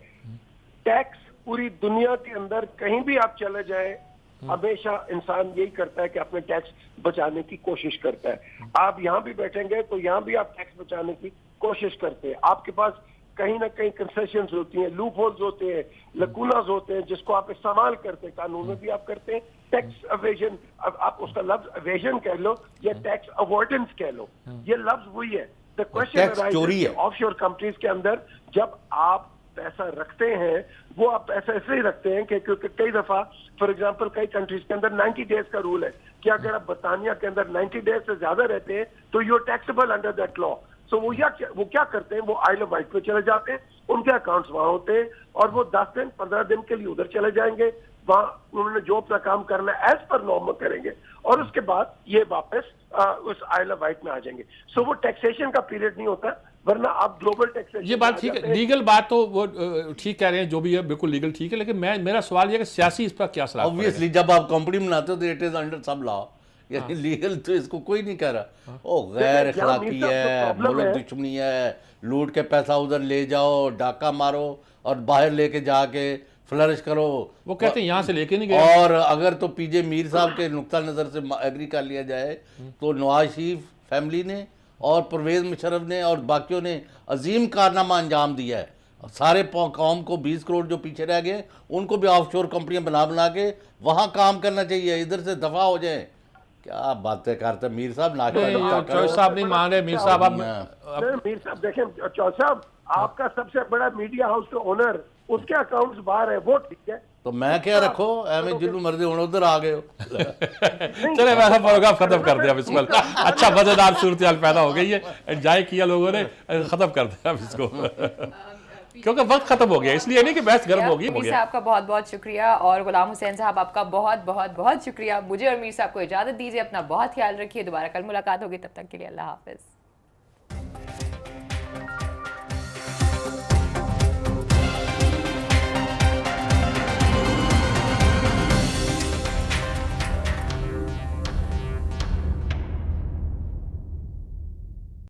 टैक्स पूरी दुनिया के अंदर कहीं भी आप चले जाएं, हमेशा इंसान यही करता है कि अपने टैक्स बचाने की कोशिश करता है। आप यहाँ भी बैठेंगे तो यहाँ भी आप टैक्स बचाने की कोशिश करते हैं। आपके पास कहीं ना कहीं कंसेशंस होती हैं, लूप होल्स होते हैं, लकूनास होते हैं जिसको आप इस्तेमाल करते हैं, कानून में भी आप करते हैं। टैक्स अवेजन, अब आप उसका लफ्ज अवेजन कह लो या टैक्स अवॉइडेंस कह लो, ये लफ्ज वही है। द टैक्स चोरी है। क्वेश्चन ऑफशोर कंपनीज के अंदर जब आप पैसा रखते हैं, वो आप पैसा इसलिए रखते हैं कि क्योंकि कई दफा, फॉर एग्जांपल, कई कंट्रीज के अंदर 90 डेज का रूल है कि अगर आप बरतानिया के अंदर 90 डेज से ज्यादा रहते हैं तो you are taxable under that law. So वो क्या करते हैं, वो आइल ऑफ वाइट पे चले जाते हैं, उनके अकाउंट्स वहां होते हैं और वो 10 दिन 15 दिन के लिए उधर चले जाएंगे, वहां उन्होंने जो अपना काम करना है एज पर नॉर्म करेंगे और उसके बाद ये वापस उस आइल ऑफ वाइट में आ जाएंगे। सो वो टैक्सेशन का पीरियड नहीं होता, वरना आप ग्लोबल टैक्सेशन। ये बात ठीक है, लीगल बात तो वो ठीक कह रहे हैं, जो भी है बिल्कुल लीगल ठीक है, लेकिन मेरा सवाल ये है कि सियासी इस पर क्या असर? ऑब्वियसली जब आप कंपनी बनाते हो तो it is under sub law, यानी लीगल तो इसको कोई नहीं कह रहा। ओ गैर देखिए, यहाँ अखलाकी मीर साहब है, को प्रॉब्लम मुल्क है। दुश्मनी है, लूट के पैसा उधर ले जाओ, डाका मारो और बाहर लेके जाके फ्लरिश करो। वो कहते हैं यहाँ से लेके नहीं गए। और अगर तो पीजे मीर साहब के नुक्ता नज़र से एग्री कर लिया जाए तो नवाज शरीफ फैमिली ने और परवेज़ मुशर्रफ ने और बाकियों ने अजीम कारनामा अंजाम दिया है। सारे कौम को 20 करोड़ जो पीछे रह गए उनको भी ऑफशोर कंपनियां बना के वहाँ काम करना चाहिए, इधर से दफा हो जाए। क्या बातें करते मीर साहब, नाश्ता नहीं, नुक्ता चौधरी करो। साहब नहीं मान रहे। मीर साहब आप नहीं, मीर साहब देखें, चौधरी साहब आपका सबसे बड़ा मीडिया हाउस का ओनर, उसके अकाउंट्स बाहर है, वो ठीक है। तो मैं क्या रखो एवं जिलू मर्जी हूँ उधर आ गए हो। चले वैसा प्रोग्राम खत्म कर दिया अब इसको। अच्छा मजेदार सूरत हाल पैदा हो गई है, एंजॉय किया लोगों ने, खत्म कर दिया अब इसको क्योंकि वक्त खत्म हो गया, इसलिए नहीं कि बहस गर्म हो गई। मीर साहब का बहुत बहुत शुक्रिया और गुलाम हुसैन साहब आपका बहुत बहुत बहुत शुक्रिया। मुझे और मीर साहब को इजाजत दीजिए, अपना बहुत ख्याल रखिए, दोबारा कल मुलाकात होगी, तब तक के लिए अल्लाह हाफिज।